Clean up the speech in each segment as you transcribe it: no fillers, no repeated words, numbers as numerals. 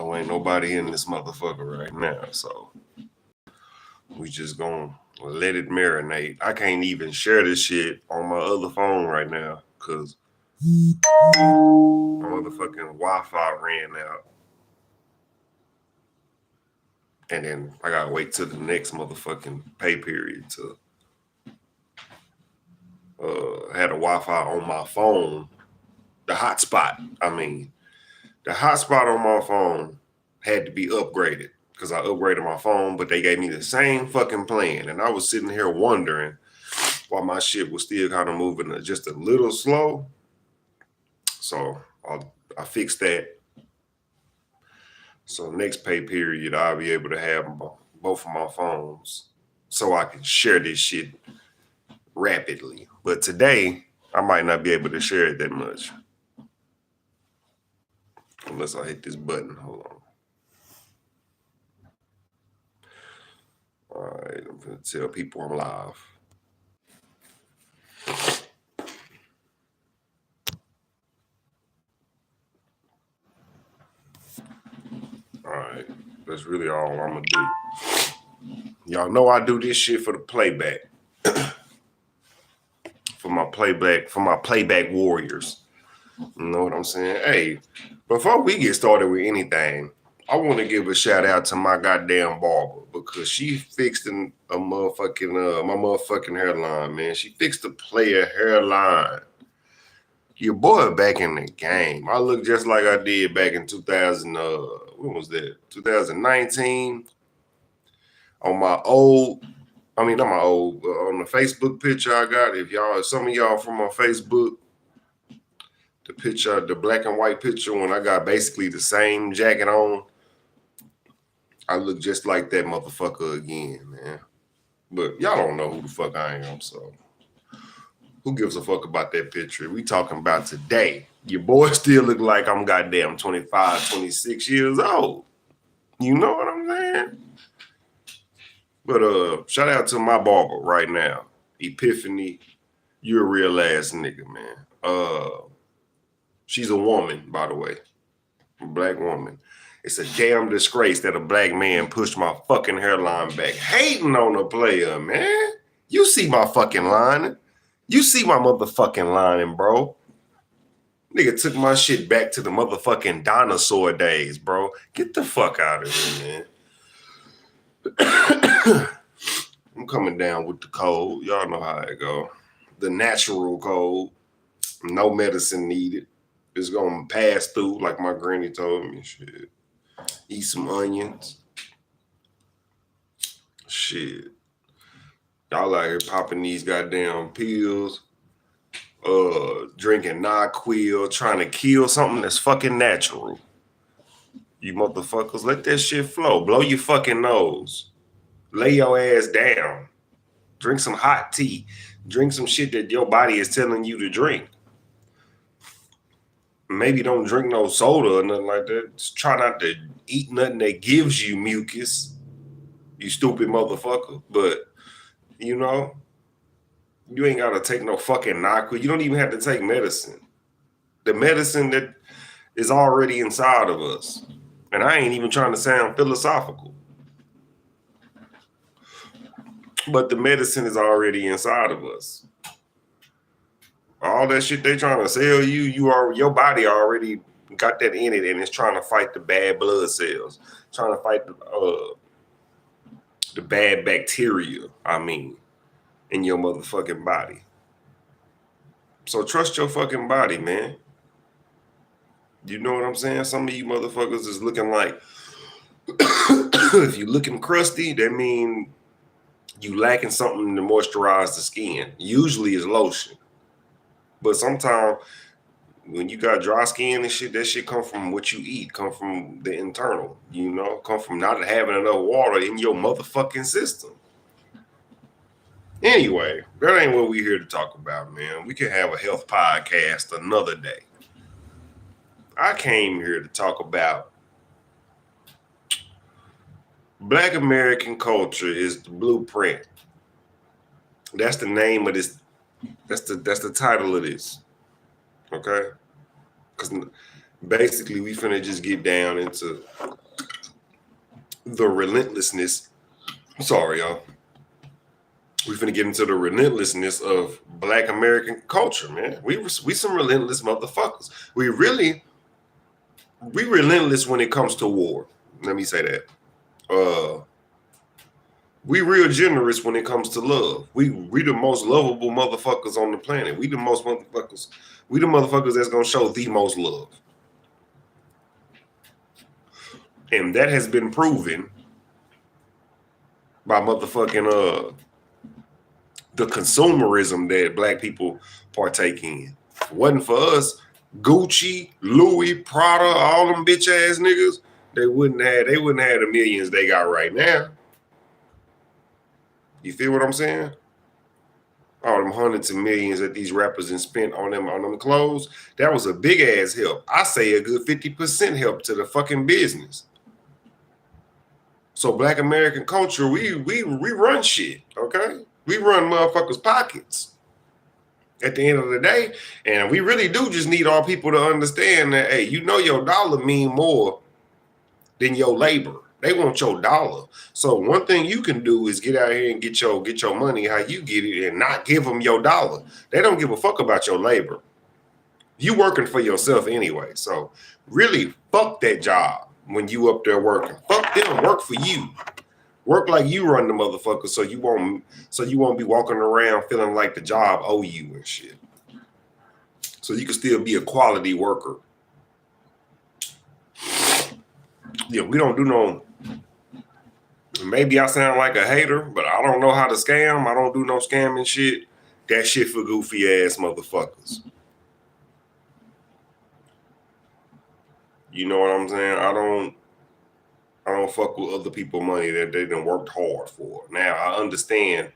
know ain't nobody in this motherfucker right now, so we just gonna let it marinate. I can't even share this shit on my other phone right now because my motherfucking Wi-Fi ran out. And then I gotta wait till the next motherfucking pay period to had a Wi-Fi on my phone. The hotspot, the hotspot on my phone had to be upgraded because I upgraded my phone, but they gave me the same fucking plan. And I was sitting here wondering why my shit was still kind of moving just a little slow. So I fixed that. So next pay period, I'll be able to have both of my phones so I can share this shit rapidly. But today, I might not be able to share it that much. Unless I hit this button. Hold on. All right, I'm going to tell people I'm live. All right, that's really all I'm going to do. Y'all know I do this shit for the playback. for my playback warriors. You know what I'm saying? Hey, before we get started with anything, I want to give a shout out to my goddamn barber because she fixed my motherfucking hairline, man. She fixed the player hairline. Your boy back in the game. I look just like I did back in 2000. When was that? 2019. On my old, not my old, on the Facebook picture I got. If some of y'all from my Facebook, the picture, the black and white picture when I got basically the same jacket on, I look just like that motherfucker again, man. But y'all don't know who the fuck I am, so who gives a fuck about that picture? We talking about today. Your boy still look like I'm goddamn 25, 26 years old. You know what I'm saying? But shout out to my barber right now. Epiphany, you're a real ass nigga, man. She's a woman, by the way. A black woman. It's a damn disgrace that a black man pushed my fucking hairline back. Hating on a player, man. You see my fucking lining. You see my motherfucking lining, bro. Nigga took my shit back to the motherfucking dinosaur days, bro. Get the fuck out of here, man. I'm coming down with the cold. Y'all know how it go. The natural cold. No medicine needed. It's gonna pass through like my granny told me. Shit. Eat some onions. Shit. Y'all out here popping these goddamn pills. Drinking NyQuil, trying to kill something that's fucking natural. You motherfuckers, let that shit flow. Blow your fucking nose. Lay your ass down. Drink some hot tea. Drink some shit that your body is telling you to drink. Maybe don't drink no soda or nothing like that. Just try not to eat nothing that gives you mucus, you stupid motherfucker. But, you know, you ain't got to take no fucking NyQuil. You don't even have to take medicine. The medicine that is already inside of us. And I ain't even trying to sound philosophical. But the medicine is already inside of us. All that shit they trying to sell you, your body already got that in it, and it's trying to fight the bad blood cells, trying to fight the bad bacteria, in your motherfucking body. So trust your fucking body, man. You know what I'm saying? Some of you motherfuckers is looking like, if you looking crusty, that mean you lacking something to moisturize the skin. Usually it's lotion. But sometimes when you got dry skin and shit, that shit come from what you eat, come from the internal, come from not having enough water in your motherfucking system. Anyway, that ain't what we here to talk about, man. We can have a health podcast another day. I came here to talk about Black American culture is the blueprint. That's the name of this. That's the title of this. Okay? Because basically we finna just get down into the relentlessness. Sorry, y'all. We finna get into the relentlessness of Black American culture, man. We some relentless motherfuckers. We relentless when it comes to war. Let me say that. We real generous when it comes to love. We the most lovable motherfuckers on the planet. We the most motherfuckers. We the motherfuckers that's gonna show the most love. And that has been proven by motherfucking the consumerism that Black people partake in. If it wasn't for us, Gucci, Louis, Prada, all them bitch ass niggas, they wouldn't have the millions they got right now. You feel what I'm saying? All them hundreds of millions that these rappers and spent on them clothes, that was a big ass help. I say a good 50% help to the fucking business. So Black American culture, we run shit, okay? We run motherfuckers' pockets at the end of the day. And we really do just need our people to understand that, hey, you know your dollar mean more than your labor. They want your dollar. So one thing you can do is get out here and get your money how you get it and not give them your dollar. They don't give a fuck about your labor. You working for yourself anyway. So really fuck that job when you up there working. Fuck them, work for you. Work like you run the motherfucker so you won't be walking around feeling like the job owe you and shit. So you can still be a quality worker. Yeah, we don't do no. Maybe I sound like a hater, but I don't know how to scam. I don't do no scamming shit. That shit for goofy ass motherfuckers. You know what I'm saying? I don't fuck with other people money that they done worked hard for. Now I understand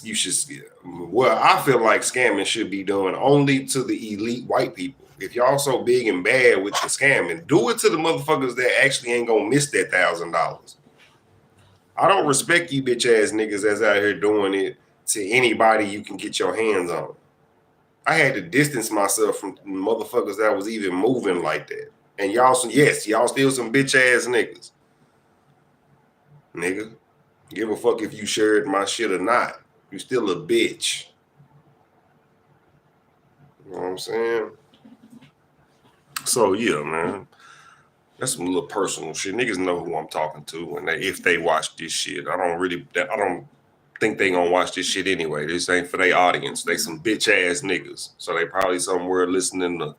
you should. Well, I feel like scamming should be done only to the elite white people. If y'all so big and bad with your scamming, do it to the motherfuckers that actually ain't gonna miss that $1,000. I don't respect you bitch ass niggas that's out here doing it to anybody you can get your hands on. I had to distance myself from motherfuckers that was even moving like that. And y'all y'all still some bitch ass niggas. Nigga, give a fuck if you shared my shit or not. You still a bitch. You know what I'm saying? So yeah, man. That's some little personal shit. Niggas know who I'm talking to, and if they watch this shit, I don't think they gonna watch this shit anyway. This ain't for their audience. They some bitch ass niggas, so they probably somewhere listening to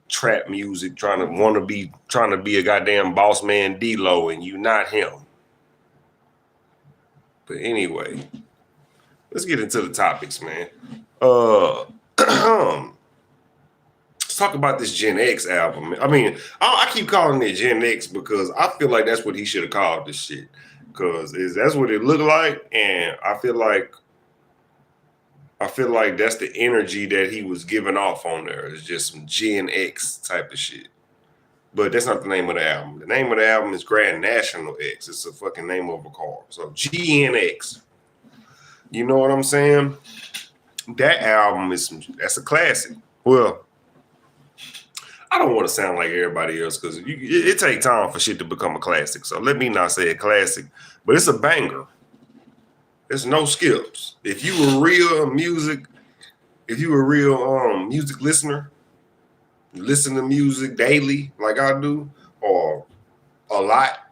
trap music, trying to be a goddamn boss man D-Lo, and you not him. But anyway, let's get into the topics, man. Let's talk about this Gen X album. I mean, I keep calling it Gen X because I feel like that's what he should have called this shit. Because that's what it looked like, and I feel like that's the energy that he was giving off on there. It's just some Gen X type of shit. But that's not the name of the album. The name of the album is Grand National X. It's a fucking name of a car. So GNX. You know what I'm saying? That album that's a classic. Well, I don't want to sound like everybody else because it takes time for shit to become a classic. So let me not say a classic, but it's a banger. There's no skips. If you a real music listener, listen to music daily like I do, or a lot,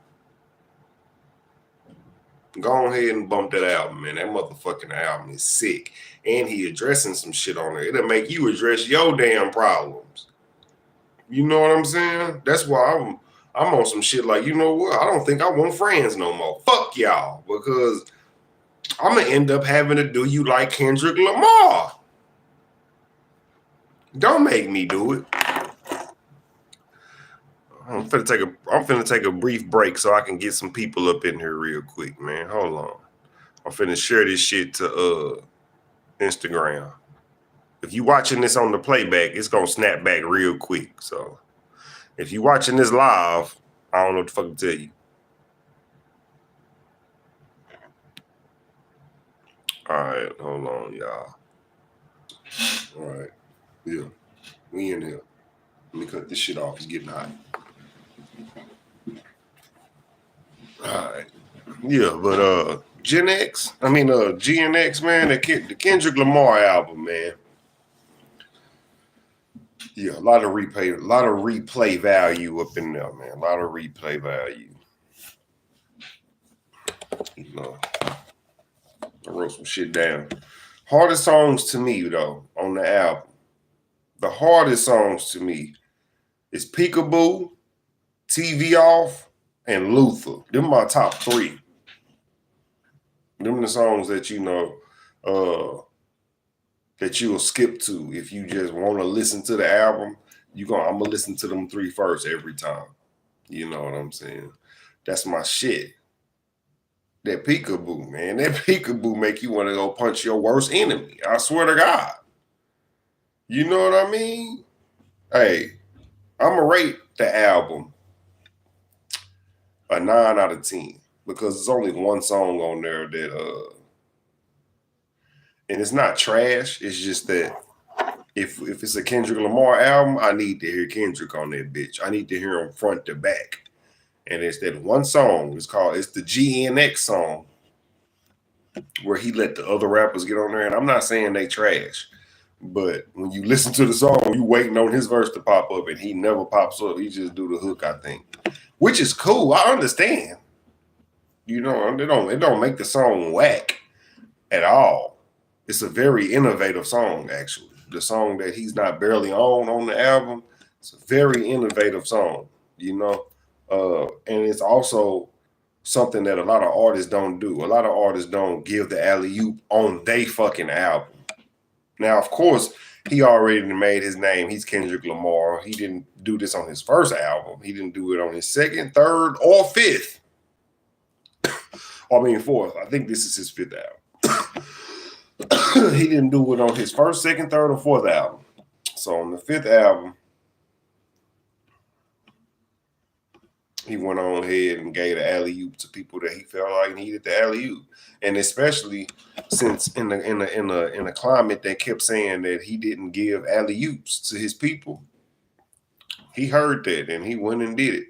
go ahead and bump that album, man. That motherfucking album is sick. And he addressing some shit on there. It'll make you address your damn problems. You know what I'm saying? That's why I'm on some shit like, you know what? I don't think I want friends no more. Fuck y'all. Because I'm going to end up having to do you like Kendrick Lamar. Don't make me do it. I'm finna take a brief break so I can get some people up in here real quick, man. Hold on. I'm finna share this shit to Instagram. If you watching this on the playback, it's gonna snap back real quick. So if you watching this live, I don't know what the fuck to tell you. All right, hold on, y'all. All right, yeah, we in here. Let me cut this shit off. It's getting hot. All right. Yeah, but GNX, man, the Kendrick Lamar album, man. Yeah, a lot of replay value up in there, man. A lot of replay value. You know, I wrote some shit down. Hardest songs to me, though, on the album. The hardest songs to me is Peekaboo, TV Off, and Luther. Them my top three. Them the songs that that you'll skip to if you just want to listen to the album. I'm gonna listen to them three first every time. You know what I'm saying? That's my shit. That Peekaboo, man. That Peekaboo make you want to go punch your worst enemy. I swear to God. You know what I mean? Hey, I'm gonna rate the album a 9 out of 10 because there's only one song on there that and it's not trash. It's just that if it's a Kendrick Lamar album, I need to hear Kendrick on that bitch. I need to hear him front to back. And it's that one song. It's the GNX song where he let the other rappers get on there. And I'm not saying they trash, but when you listen to the song, you waiting on his verse to pop up, and he never pops up. He just do the hook, I think, which is cool. I understand. You know, it don't make the song whack at all. It's a very innovative song, actually. The song that he's not barely on the album, it's a very innovative song, you know. And it's also something that a lot of artists don't do. A lot of artists don't give the alley-oop on they fucking album. Now, of course, he already made his name. He's Kendrick Lamar. He didn't do this on his first album. He didn't do it on his second, third, or fifth. Fourth. I think this is his fifth album. He didn't do it on his first, second, third, or fourth album. So on the fifth album, he went on ahead and gave the alley-oop to people that he felt like needed the alley-oop. And especially since in a climate that kept saying that he didn't give alley-oops to his people, he heard that and he went and did it.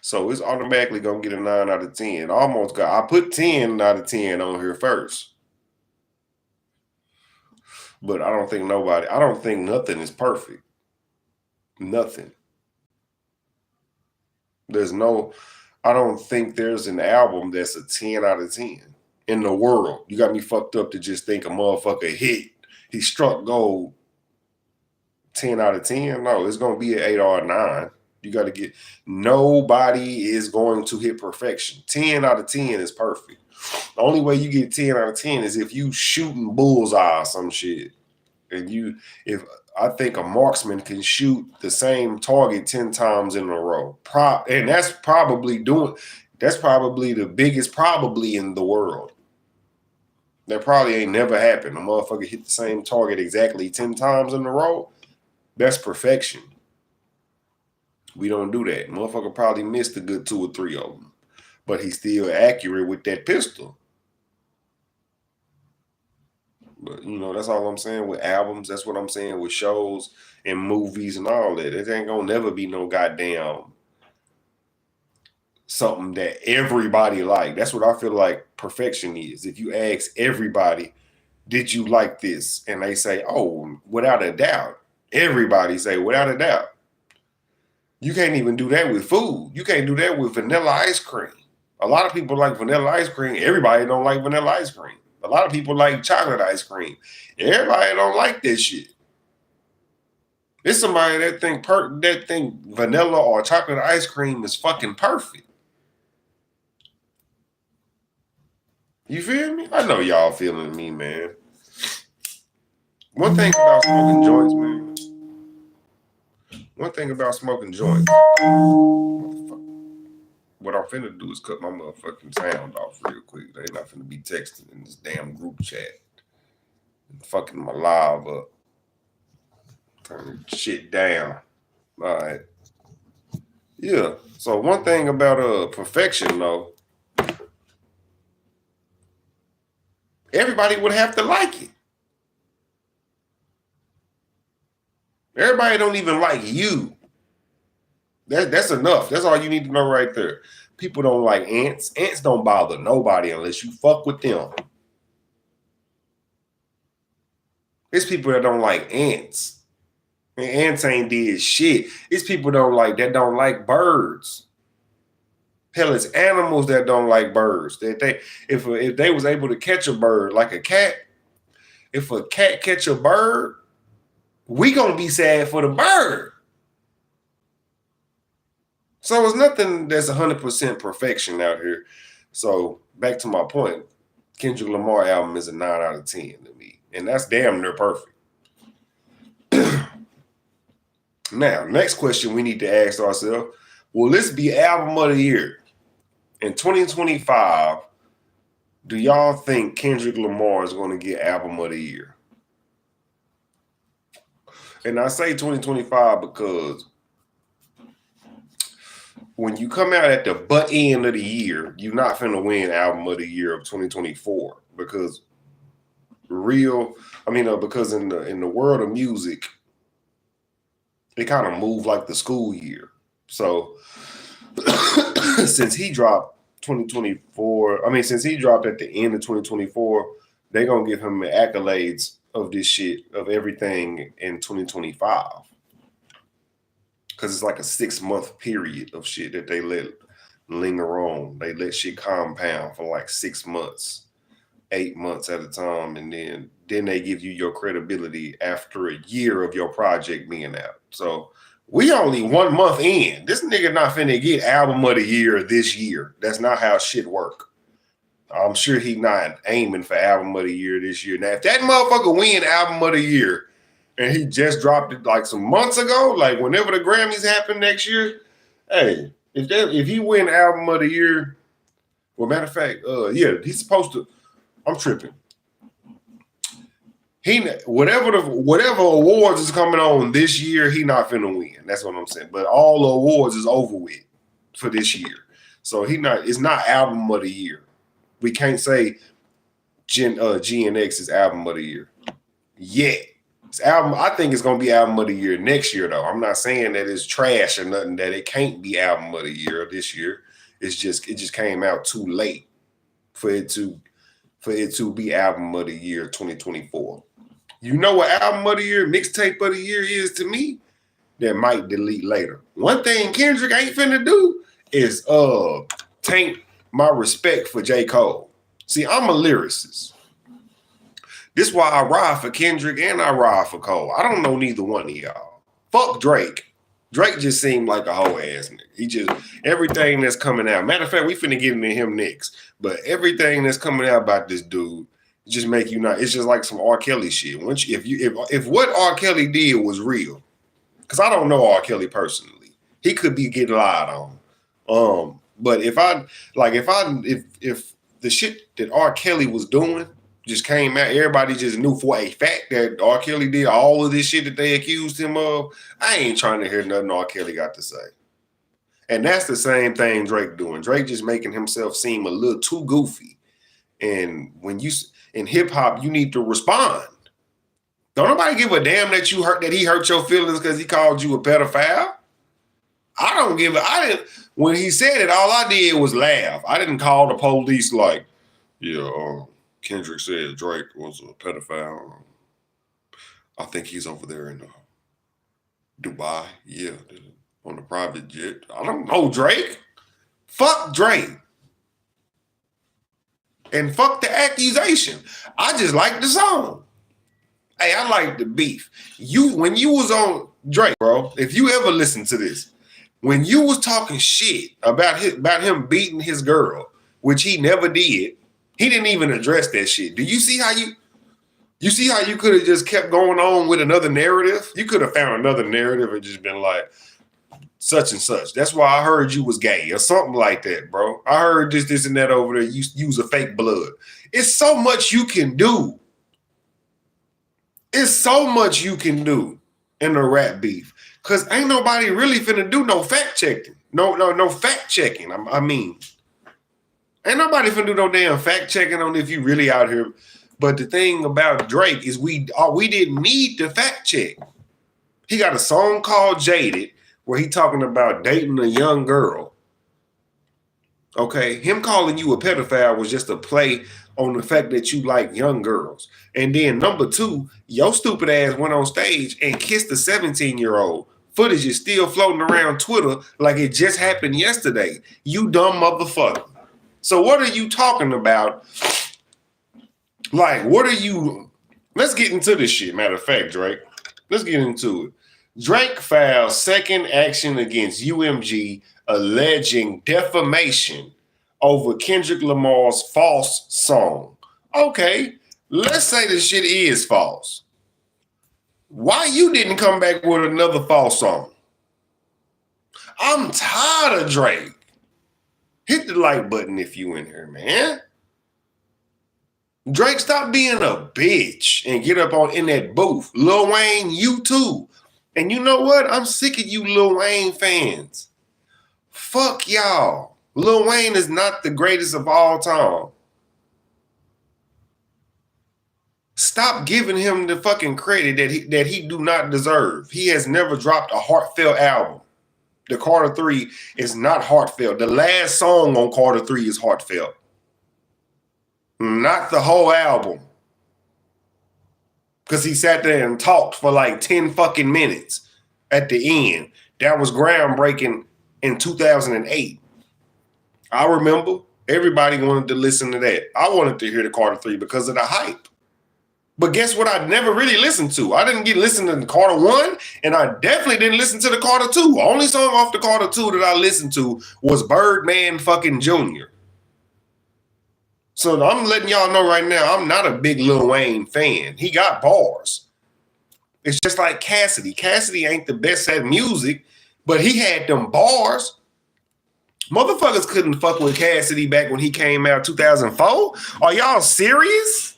So it's automatically gonna get a 9 out of 10. I put 10 out of 10 on here first. But I don't think nothing is perfect. Nothing. I don't think there's an album that's a 10 out of 10 in the world. You got me fucked up to just think a motherfucker hit. He struck gold 10 out of 10. No, it's going to be an 8 or a 9. You got to nobody is going to hit perfection. 10 out of 10 is perfect. The only way you get 10 out of 10 is if you shooting bullseye or some shit. And I think a marksman can shoot the same target 10 times in a row. And that's probably the biggest probably in the world. That probably ain't never happened. A motherfucker hit the same target exactly 10 times in a row. That's perfection. We don't do that. Motherfucker probably missed a good 2 or 3 of them. But he's still accurate with that pistol. But, that's all I'm saying with albums. That's what I'm saying with shows and movies and all that. It ain't going to never be no goddamn something that everybody like. That's what I feel like perfection is. If you ask everybody, did you like this? And they say, oh, without a doubt. Everybody say, without a doubt. You can't even do that with food. You can't do that with vanilla ice cream. A lot of people like vanilla ice cream. Everybody don't like vanilla ice cream. A lot of people like chocolate ice cream. Everybody don't like that shit. There's somebody that think vanilla or chocolate ice cream is fucking perfect. You feel me? I know y'all feeling me, man. One thing about smoking joints, man. What I'm finna do is cut my motherfucking sound off real quick. They not finna be texting in this damn group chat and fucking my live up. Turn shit down. All right. Yeah. So one thing about perfection, though, everybody would have to like it. Everybody don't even like you. That's enough. That's all you need to know right there. People don't like ants. Ants don't bother nobody unless you fuck with them. It's people that don't like ants. And ants ain't did shit. It's people that don't like birds. Hell, it's animals that don't like birds. If they was able to catch a bird like a cat, if a cat catch a bird, we gonna be sad for the bird. So it's nothing that's 100% perfection out here. So back to my point, Kendrick Lamar album is a 9 out of 10 to me, and that's damn near perfect. Now, next question we need to ask ourselves: will this be album of the year in 2025? Do y'all think Kendrick Lamar is going to get album of the year? And I say 2025 because when you come out at the butt end of the year, you're not finna win album of the year of 2024 because because in the world of music, it kind of moved like the school year. So since he dropped 2024, since he dropped at the end of 2024, they're gonna give him the accolades of this shit, of everything in 2025. Because it's like a 6-month period of shit that they let linger on. They let shit compound for like 6 months, 8 months at a time, and then they give you your credibility after a year of your project being out. So we only 1 month in. This nigga not finna get album of the year this year. That's not how shit work. I'm sure he not aiming for album of the year this year. Now, if that motherfucker win album of the year, and he just dropped it like some months ago, like whenever the Grammys happen next year, hey, if he win album of the year, well, matter of fact, he's supposed to. I'm tripping. Whatever awards is coming on this year, he not finna win. That's what I'm saying. But all the awards is over with for this year, so it's not album of the year. We can't say GNX is album of the year yet. I think it's gonna be album of the year next year, though. I'm not saying that it's trash or nothing, that it can't be album of the year this year. It just came out too late for it to be album of the year 2024. You know what album of the year, mixtape of the year is to me? That might delete later. One thing Kendrick ain't finna do is taint my respect for J. Cole. See, I'm a lyricist. This is why I ride for Kendrick and I ride for Cole. I don't know neither one of y'all. Fuck Drake. Drake just seemed like a whole ass nigga. He just, everything that's coming out. Matter of fact, we finna get into him next. But everything that's coming out about this dude just make you not. It's just like some R. Kelly shit. If what R. Kelly did was real, because I don't know R. Kelly personally, he could be getting lied on. But if the shit that R. Kelly was doing just came out, everybody just knew for a fact that R. Kelly did all of this shit that they accused him of, I ain't trying to hear nothing R. Kelly got to say. And that's the same thing Drake doing. Drake just making himself seem a little too goofy. And when you in hip hop, you need to respond. Don't nobody give a damn that he hurt your feelings because he called you a pedophile. When he said it, all I did was laugh. I didn't call the police like, Kendrick said Drake was a pedophile. I think he's over there in Dubai. Yeah, on a private jet. I don't know Drake. Fuck Drake. And fuck the accusation. I just like the song. Hey, I like the beef. When you was on Drake, bro, if you ever listen to this, when you was talking shit about him beating his girl, which he never did, he didn't even address that shit. Do you see how you could have just kept going on with another narrative? You could have found another narrative and just been like, such and such. That's why I heard you was gay or something like that, bro. I heard this and that over there. You use a fake blood. It's so much you can do. It's so much you can do in the rap beef. Because ain't nobody really finna do no fact checking. No fact checking. Ain't nobody finna do no damn fact checking on if you really out here. But the thing about Drake is we didn't need to fact check. He got a song called Jaded where he talking about dating a young girl. Okay, him calling you a pedophile was just a play on the fact that you like young girls. And then number two, your stupid ass went on stage and kissed a 17-year-old. Footage is still floating around Twitter like it just happened yesterday. You dumb motherfucker. So what are you talking about? Like, what are you? Let's get into this shit. Matter of fact, Drake, let's get into it. Drake filed second action against UMG alleging defamation over Kendrick Lamar's false song. Okay, let's say this shit is false. Why you didn't come back with another false song? I'm tired of Drake. Hit the like button if you in here, man. Drake, stop being a bitch and get up on in that booth. Lil Wayne, you too. And you know what? I'm sick of you Lil Wayne fans. Fuck y'all. Lil Wayne is not the greatest of all time. Stop giving him the fucking credit that he do not deserve. He has never dropped a heartfelt album. The Carter 3 is not heartfelt. The last song on Carter 3 is heartfelt. Not the whole album. Because he sat there and talked for like 10 fucking minutes at the end. That was groundbreaking in 2008. I remember everybody wanted to listen to that. I wanted to hear the Carter 3 because of the hype. But guess what? I never really listened to. I didn't get listened to the Carter 1, and I definitely didn't listen to the Carter 2. Only song off the Carter 2 that I listened to was Birdman fucking Jr. So I'm letting y'all know right now, I'm not a big Lil Wayne fan. He got bars. It's just like Cassidy. Cassidy ain't the best at music, but he had them bars. Motherfuckers couldn't fuck with Cassidy back when he came out 2004. Are y'all serious?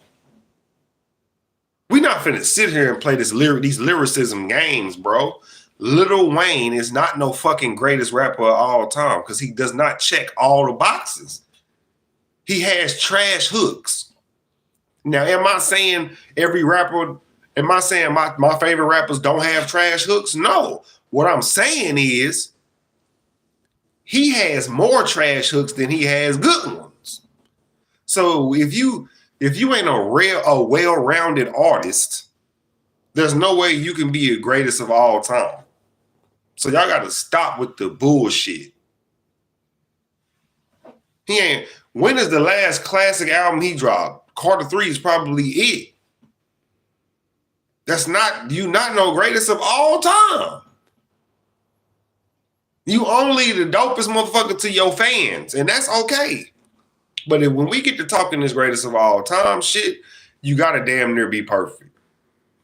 We not finna sit here and play these lyricism games, bro. Lil Wayne is not no fucking greatest rapper of all time because he does not check all the boxes. He has trash hooks. Now, am I saying every rapper, am I saying my favorite rappers don't have trash hooks? No. What I'm saying is he has more trash hooks than he has good ones. So if you ain't a well-rounded artist, there's no way you can be the greatest of all time. So y'all got to stop with the bullshit. When is the last classic album he dropped? Carter 3 is probably it. You not no greatest of all time. You only the dopest motherfucker to your fans, and that's okay. But when we get to talking this greatest of all time shit, you gotta damn near be perfect.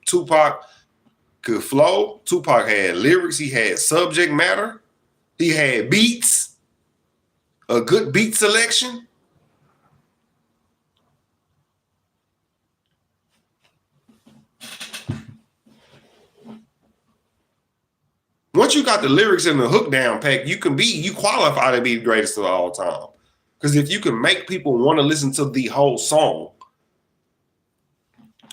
Tupac could flow. Tupac had lyrics. He had subject matter. He had beats. A good beat selection. Once you got the lyrics and the hook down pack, you qualify to be the greatest of all time. Because if you can make people want to listen to the whole song,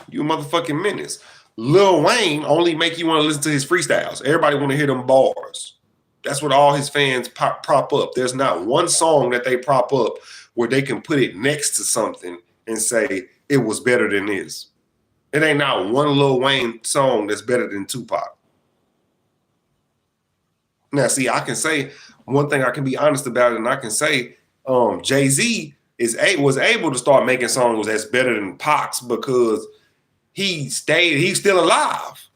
you a motherfucking menace. Lil Wayne only make you want to listen to his freestyles. Everybody want to hear them bars. That's what all his fans prop up. There's not one song that they prop up where they can put it next to something and say it was better than this. It ain't not one Lil Wayne song that's better than Tupac. Now, see, I can say one thing I can be honest about it, and I can say Jay-Z was able to start making songs that's better than Pac's because he's still alive.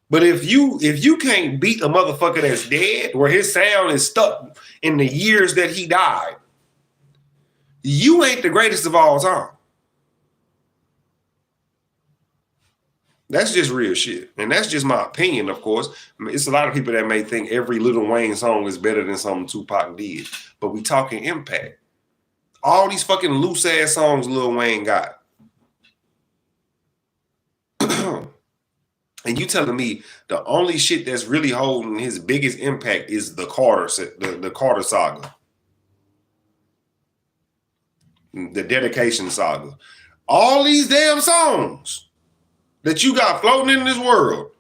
But if you can't beat a motherfucker that's dead, where his sound is stuck in the years that he died, you ain't the greatest of all time. That's just real shit. And that's just my opinion, of course. It's a lot of people that may think every Lil Wayne song is better than something Tupac did. But we talking impact. All these fucking loose ass songs Lil Wayne got. And you telling me the only shit that's really holding his biggest impact is the Carter saga. The dedication saga. All these damn songs that you got floating in this world,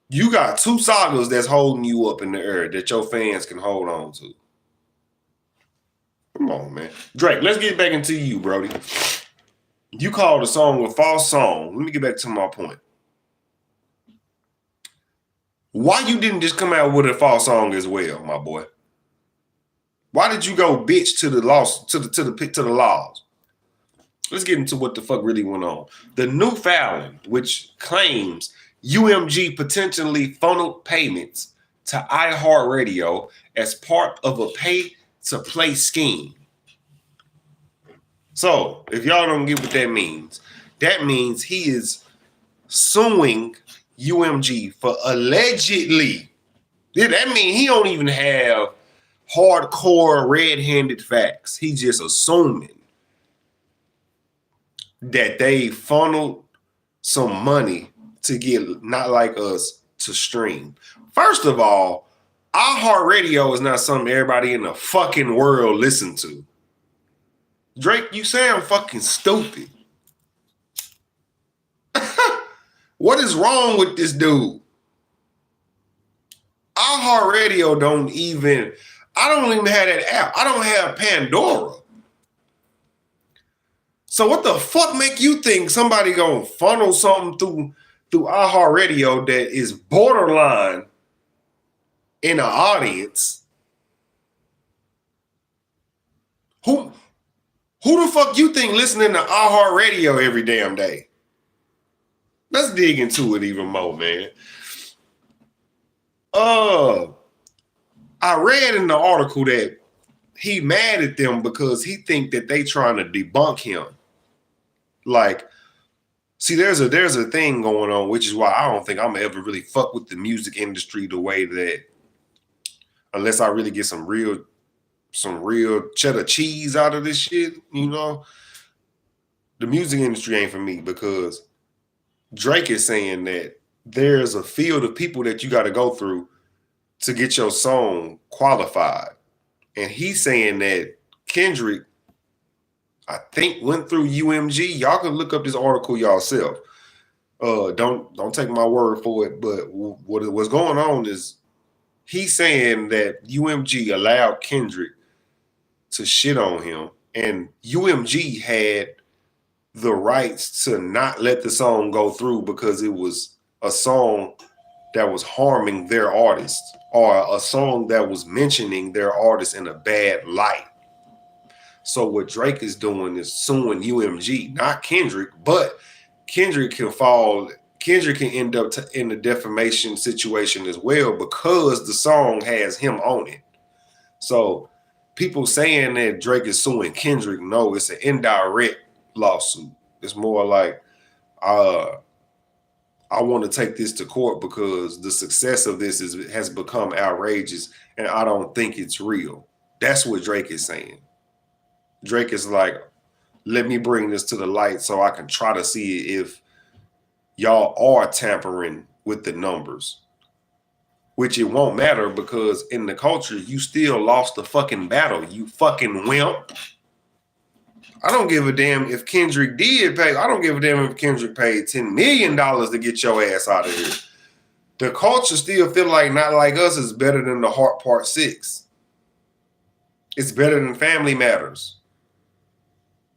You got two sagas that's holding you up in the air that your fans can hold on to. Come on, man. Drake, let's get back into you, Brody. You called the song a false song. Let me get back to my point. Why you didn't just come out with a false song as well, my boy? Why did you go bitch to the laws? Let's get into what the fuck really went on. The new filing, which claims UMG potentially funneled payments to iHeartRadio as part of a pay-to-play scheme. So, if y'all don't get what that means he is suing UMG for allegedly. That means he don't even have hardcore red-handed facts. He just assuming that they funneled some money to get Not Like Us to stream. First of all, iHeartRadio is not something everybody in the fucking world listen to. Drake, you sound fucking stupid. What is wrong with this dude? iHeartRadio I don't even have that app. I don't have Pandora. So what the fuck make you think somebody gonna funnel something through iHeartRadio that is borderline in an audience? Who the fuck you think listening to iHeartRadio every damn day? Let's dig into it even more, man. I read in the article that he mad at them because he think that they trying to debunk him. Like, see, there's a thing going on, which is why I don't think I'm gonna ever really fuck with the music industry the way that, unless I really get some real cheddar cheese out of this shit, you know. The music industry ain't for me because Drake is saying that there's a field of people that you got to go through to get your song qualified. And he's saying that Kendrick, I think, went through UMG. Y'all can look up this article yourself. Don't take my word for it. But what's going on is he's saying that UMG allowed Kendrick to shit on him, and UMG had the rights to not let the song go through because it was a song that was harming their artist or a song that was mentioning their artist in a bad light. So what Drake is doing is suing UMG, not Kendrick, but Kendrick can end up in a defamation situation as well because the song has him on it. So people saying that Drake is suing Kendrick, no, it's an indirect lawsuit. It's more like, I want to take this to court because the success of this has become outrageous and I don't think it's real. That's what Drake is saying. Drake is like, let me bring this to the light so I can try to see if y'all are tampering with the numbers. Which it won't matter because in the culture, you still lost the fucking battle, you fucking wimp. I don't give a damn if Kendrick did pay. I don't give a damn if Kendrick paid $10 million to get your ass out of here. The culture still feel like Not Like Us is better than The Heart Part 6. It's better than Family Matters.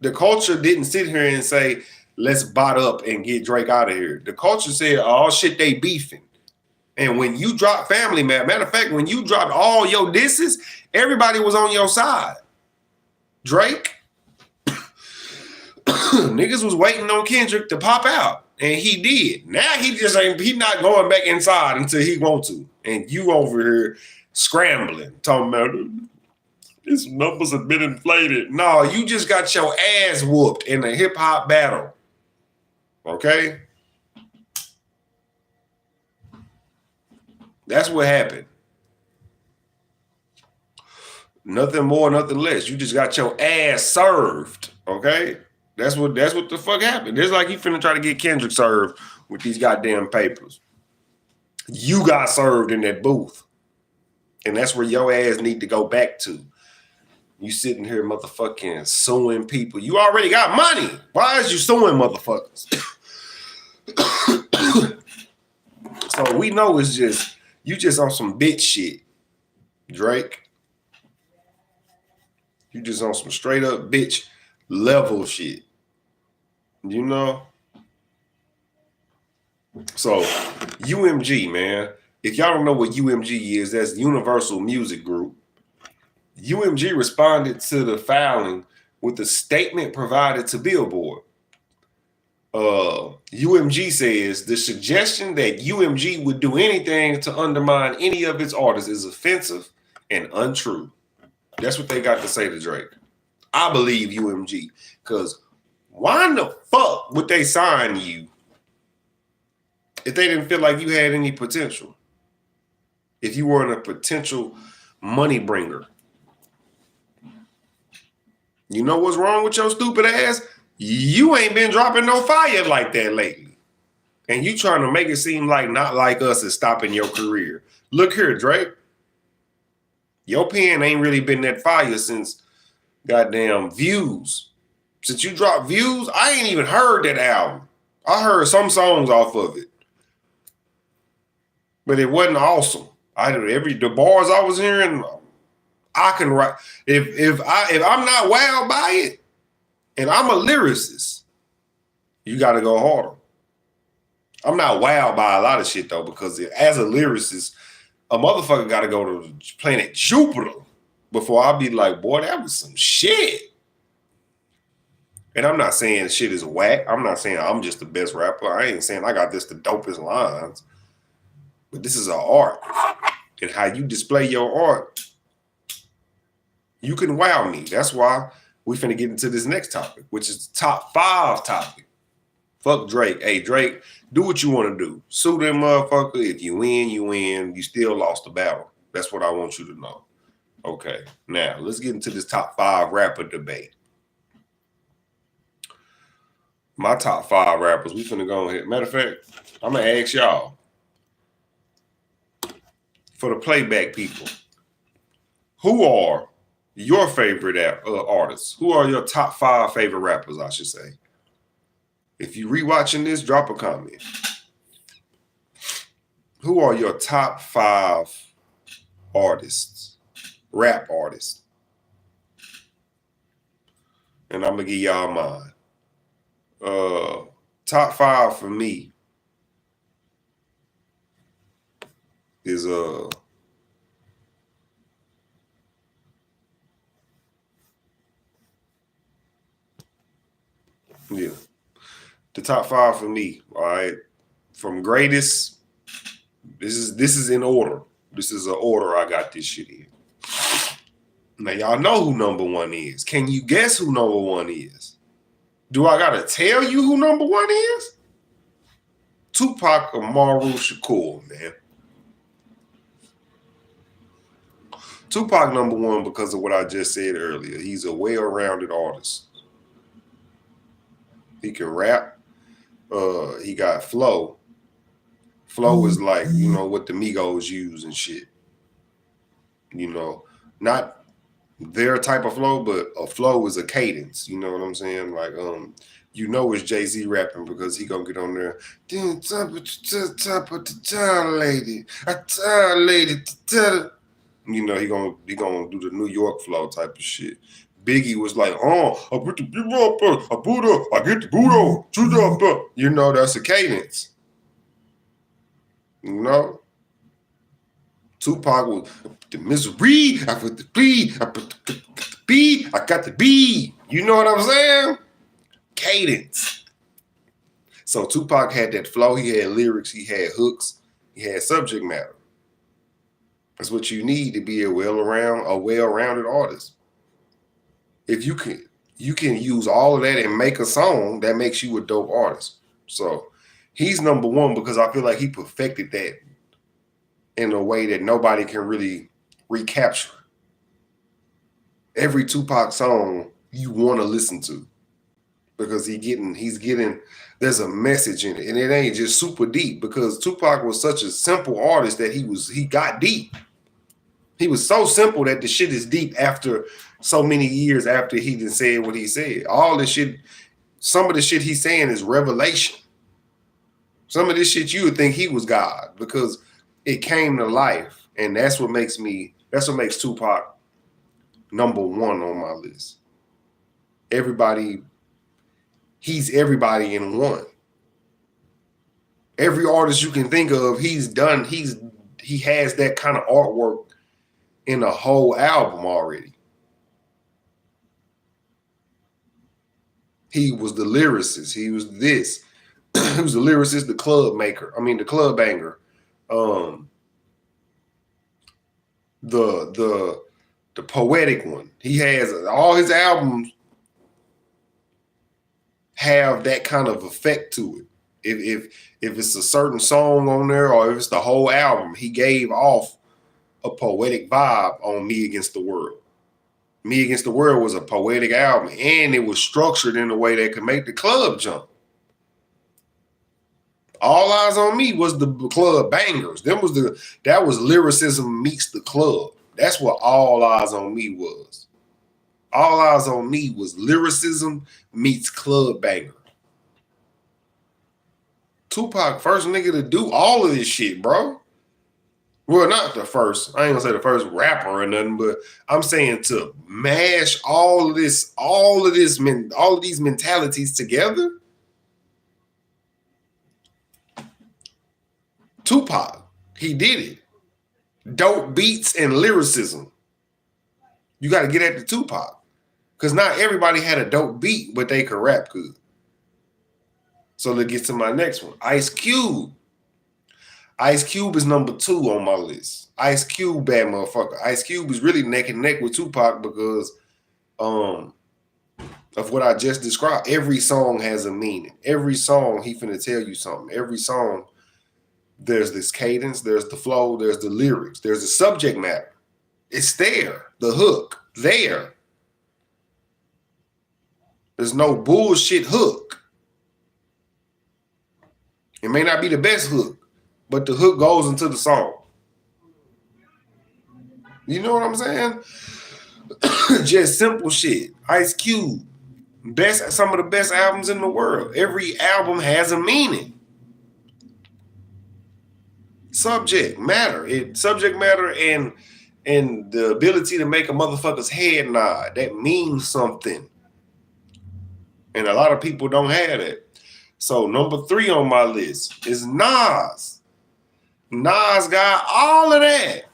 The culture didn't sit here and say, let's bot up and get Drake out of here. The culture said, oh shit, they beefing. And when you drop Family Matters, matter of fact, when you dropped all your disses, everybody was on your side. Drake, niggas was waiting on Kendrick to pop out, and he did. Now he not going back inside until he want to. And you over here scrambling, talking about his numbers have been inflated. No, you just got your ass whooped in a hip hop battle. Okay? That's what happened. Nothing more, nothing less. You just got your ass served. Okay? That's what the fuck happened. It's like you finna try to get Kendrick served with these goddamn papers. You got served in that booth. And that's where your ass need to go back to. You sitting here motherfucking suing people. You already got money. Why is you suing motherfuckers? It's So we know it's just you just on some bitch shit, Drake. You just on some straight up bitch level shit. You know? So UMG, man. If y'all don't know what UMG is, that's Universal Music Group. UMG responded to the filing with a statement provided to Billboard. UMG says the suggestion that UMG would do anything to undermine any of its artists is offensive and untrue. That's what they got to say to Drake. I believe UMG, because why in the fuck would they sign you if they didn't feel like you had any potential? If you weren't a potential money bringer. You know what's wrong with your stupid ass? You ain't been dropping no fire like that lately. And you trying to make it seem like Not Like Us is stopping your career. Look here, Drake. Your pen ain't really been that fire since goddamn Views. Since you dropped Views, I ain't even heard that album. I heard some songs off of it. But it wasn't awesome. The bars I was hearing, I can write. If I'm not wowed by it, and I'm a lyricist, you got to go harder. I'm not wowed by a lot of shit though, because as a lyricist, a motherfucker got to go to planet Jupiter before I be like, boy, that was some shit. And I'm not saying shit is whack. I'm not saying I'm just the best rapper. I ain't saying I got the dopest lines. But this is an art. And how you display your art, you can wow me. That's why we finna get into this next topic, which is the top 5 topic. Fuck Drake. Hey, Drake, do what you want to do. Sue them motherfucker. If you win, you win. You still lost the battle. That's what I want you to know. Okay, now let's get into this top 5 rapper debate. My top 5 rappers, we finna go ahead. Matter of fact, I'm gonna ask y'all. For the playback people, who are your favorite artists? Who are your top 5 favorite rappers, I should say? If you rewatching this, drop a comment. Who are your top 5 artists, rap artists? And I'm gonna give y'all mine. Top 5 for me is yeah. The top 5 for me, all right. From greatest, this is in order. This is an order I got this shit in. Now y'all know who number 1 is. Can you guess who number 1 is? Do I gotta tell you who number 1 is? Tupac Amaru Shakur, man. Tupac number 1 because of what I just said earlier. He's a well-rounded artist. He can rap. He got flow. Flow is like, you know, what the Migos use and shit. You know, not their type of flow, but a flow is a cadence. You know what I'm saying? Like, you know it's Jay-Z rapping because he gonna get on there. Top of the town lady. You know, he gonna do the New York flow type of shit. Biggie was like, I put the beat up, I boot up, I get the boot up, shoot up. You know, that's a cadence. You know? Tupac was the misery, I put the beat, I put the beat, I got the beat. You know what I'm saying? Cadence. So Tupac had that flow, he had lyrics, he had hooks, he had subject matter. That's what you need to be a well-rounded artist. If you can use all of that and make a song, that makes you a dope artist. So he's number 1 because I feel like he perfected that in a way that nobody can really recapture. Every Tupac song you want to listen to because he's getting there's a message in it, and it ain't just super deep because Tupac was such a simple artist that he got deep. He was so simple that the shit is deep after so many years after he done said what he said. All this shit, some of the shit he's saying is revelation. Some of this shit you would think he was God because it came to life, and that's what makes Tupac number one on my list. He's everybody in one. Every artist you can think of, he has that kind of artwork in a whole album already. He was the lyricist. He was this. He was the lyricist, the club maker. I mean, the club banger. The poetic one. He has all his albums have that kind of effect to it. If it's a certain song on there or if it's the whole album, he gave off a poetic vibe on Me Against the World. Me Against the World was a poetic album, and it was structured in a way that could make the club jump. All Eyes on Me was the club bangers. That was lyricism meets the club. That's what All Eyes on Me was. All Eyes on Me was lyricism meets club banger. Tupac, first nigga to do all of this shit, bro. Well, not the first. I ain't gonna say the first rapper or nothing, but I'm saying to mash all of these mentalities together. Tupac, he did it. Dope beats and lyricism. You got to get at the Tupac. Because not everybody had a dope beat, but they could rap good. So let's get to my next one. Ice Cube. Ice Cube is number 2 on my list. Ice Cube, bad motherfucker. Ice Cube is really neck and neck with Tupac because of what I just described. Every song has a meaning. Every song, he finna tell you something. Every song, there's this cadence, there's the flow, there's the lyrics, there's the subject matter. It's there. The hook, there. There's no bullshit hook. It may not be the best hook, but the hook goes into the song. You know what I'm saying? Just simple shit. Ice Cube. Some of the best albums in the world. Every album has a meaning. Subject matter and the ability to make a motherfucker's head nod. That means something. And a lot of people don't have that. So number 3 on my list is Nas. Nas got all of that.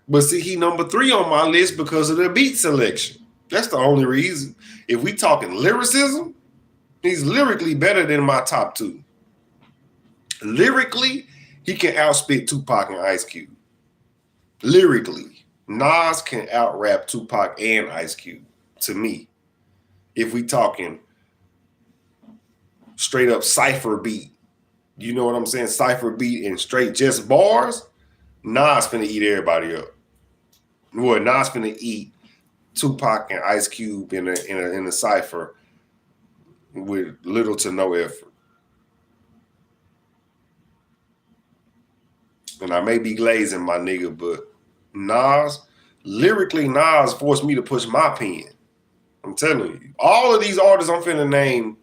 But see, he number 3 on my list because of the beat selection. That's the only reason. If we talking lyricism, he's lyrically better than my top 2. Lyrically, he can outspit Tupac and Ice Cube. Lyrically, Nas can out-rap Tupac and Ice Cube, to me. If we talking straight up cypher beat, you know what I'm saying? Cypher beat and straight just bars, Nas finna eat everybody up. Well, Nas finna eat Tupac and Ice Cube in a cypher with little to no effort. And I may be glazing my nigga, but lyrically, Nas forced me to push my pen. I'm telling you. All of these artists I'm finna name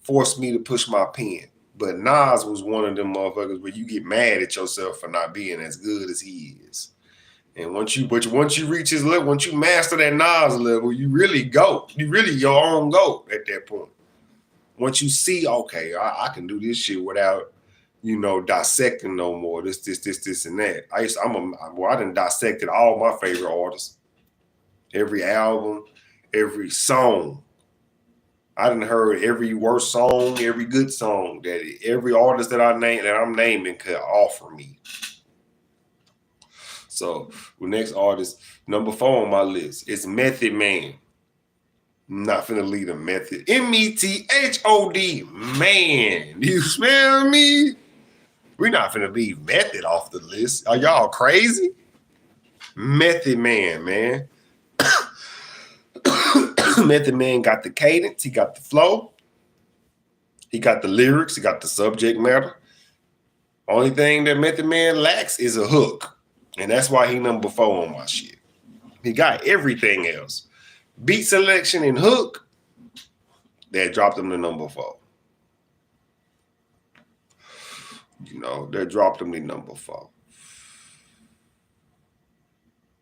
forced me to push my pen. But Nas was one of them motherfuckers where you get mad at yourself for not being as good as he is. And once you reach his level, once you master that Nas level, you really your own GOAT at that point. Once you see, okay, I can do this shit without, dissecting no more. This, and that. I done dissected all my favorite artists. Every album, every song. I done heard every worst song, every good song that every artist that I'm naming could offer me. So the next artist, number 4 on my list, is Method Man. I'm not finna leave a Method. METHOD, man. You smell me? We're not finna leave Method off the list. Are y'all crazy? Method Man, man. Method Man got the cadence. He got the flow. He got the lyrics. He got the subject matter. Only thing that Method Man lacks is a hook. And that's why he number 4 on my shit. He got everything else. Beat selection and hook, that dropped him to number 4. That dropped him to number 4.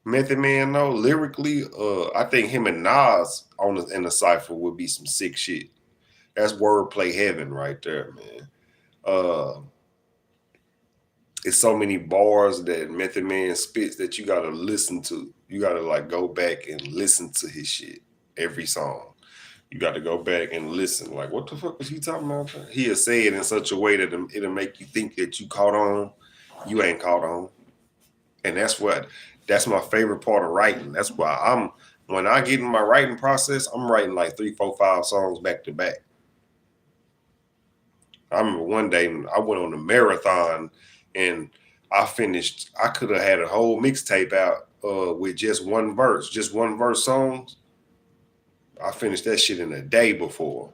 Method Man, though, lyrically, I think him and Nas in the cypher would be some sick shit. That's wordplay heaven right there, man. It's so many bars that Method Man spits that you gotta listen to. You gotta like go back and listen to his shit. Every song. You gotta go back and listen. Like, what the fuck was he talking about? He'll say it in such a way that it'll make you think that you caught on. You ain't caught on. And that's my favorite part of writing. That's why when I get in my writing process, I'm writing like 3, 4, 5 songs back to back. I remember one day I went on a marathon and I could have had a whole mixtape out with just one verse songs. I finished that shit in a day before.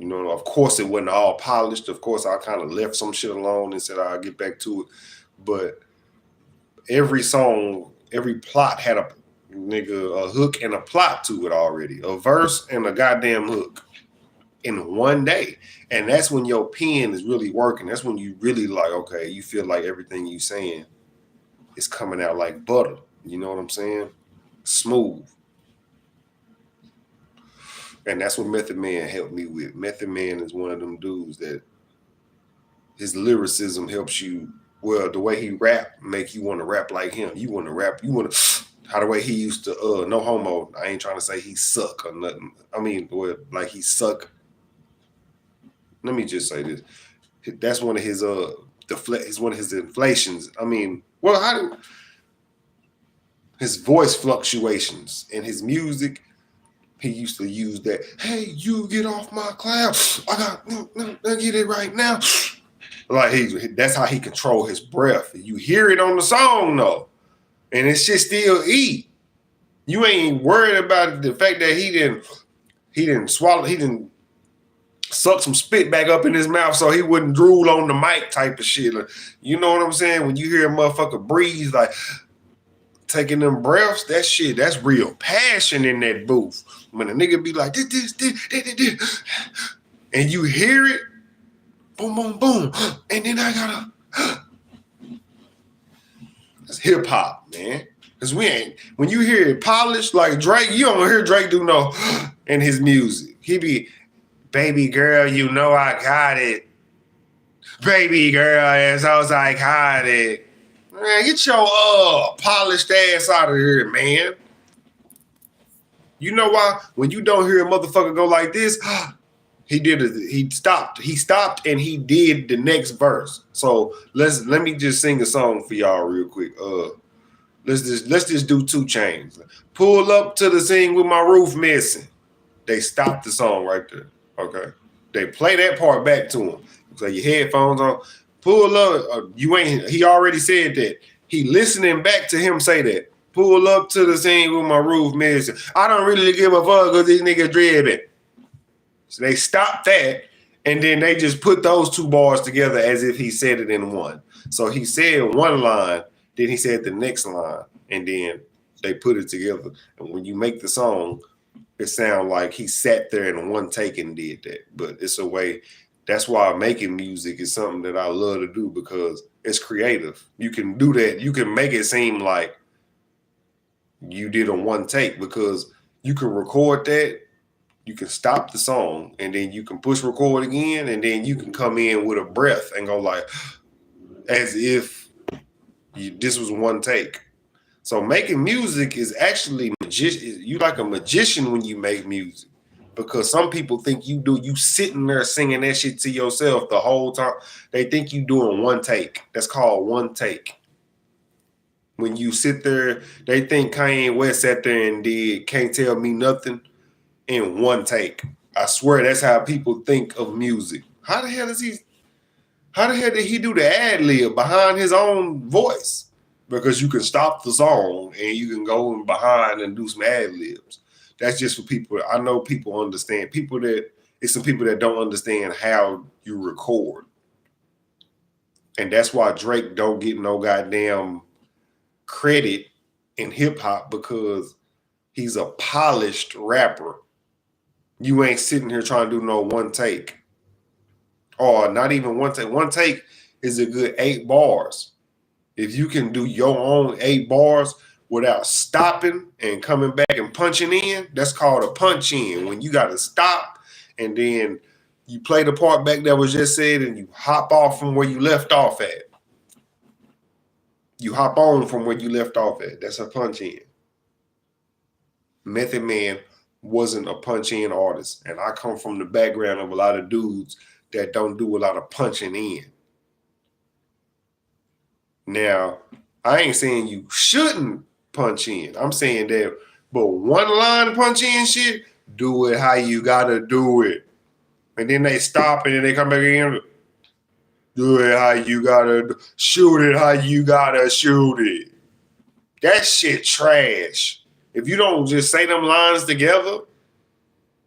Of course it wasn't all polished. Of course I kind of left some shit alone and said I'll get back to it. But every song, every plot had a hook and a plot to it already. A verse and a goddamn hook in one day. And that's when your pen is really working. That's when you really like, okay, you feel like everything you saying is coming out like butter. You know what I'm saying? Smooth. And that's what Method Man helped me with. Method Man is one of them dudes that his lyricism helps you. Well, the way he rap make you want to rap like him. You want to rap. You want to how the way he used to. No homo. I ain't trying to say he suck or nothing. I mean, like he suck. Let me just say this. That's one of his it's one of his inflations. I mean, his voice fluctuations in his music. He used to use that. Hey, you get off my cloud. I get it right now. Like that's how he control his breath. You hear it on the song though, and it's just still eat. You ain't worried about the fact that he didn't swallow. He didn't suck some spit back up in his mouth so he wouldn't drool on the mic type of shit. You know what I'm saying? When you hear a motherfucker breathe, like taking them breaths, that's real passion in that booth. When a nigga be like, this, and you hear it, boom, boom, boom, and then I gotta, that's hip hop, man. Because when you hear it polished like Drake, you don't hear Drake do no in his music. He be, baby girl, you know I got it. Baby girl, it's so psychotic. Man, get your polished ass out of here, man. You know why? When you don't hear a motherfucker go like this, he stopped and he did the next verse. So let me just sing a song for y'all real quick. Let's just do 2 Chainz. Pull up to the scene with my roof missing. They stopped the song right there. Okay. They play that part back to him. So your headphones on. Pull up. He already said that. He listening back to him say that. Pull up to the scene with my roof missing. I don't really give a fuck because these niggas driven. So they stopped that, and then they just put those 2 bars together as if he said it in one. So he said one line, then he said the next line, and then they put it together. And when you make the song, it sounds like he sat there in one take and did that. But it's a way. That's why making music is something that I love to do because it's creative. You can do that. You can make it seem like you did a one take because you can record that. You can stop the song and then you can push record again. And then you can come in with a breath and go like, as if this was one take. So making music is actually you like a magician when you make music. Because some people think you sitting there singing that shit to yourself the whole time. They think you doing one take. That's called one take. When you sit there, they think Kanye West sat there and did Can't Tell Me Nothing in one take. I swear that's how people think of music. How the hell did he do the ad lib behind his own voice? Because you can stop the song and you can go in behind and do some ad libs. That's just for people. I know people understand. It's some people that don't understand how you record. And that's why Drake don't get no goddamn credit in hip hop because he's a polished rapper. You ain't sitting here trying to do no one take. or not even one take. One take is a good 8 bars. If you can do your own 8 bars without stopping and coming back and punching in, that's called a punch in. When you got to stop and then you play the part back that was just said and you hop off from where you left off at. You hop on from where you left off at. That's a punch in. Method Man wasn't a punch in artist. And I come from the background of a lot of dudes that don't do a lot of punching in. Now, I ain't saying you shouldn't punch in. I'm saying that, but one line punch in shit, do it how you gotta do it. And then they stop and then they come back in. Do it how you gotta shoot it how you gotta shoot it. That shit trash. If you don't just say them lines together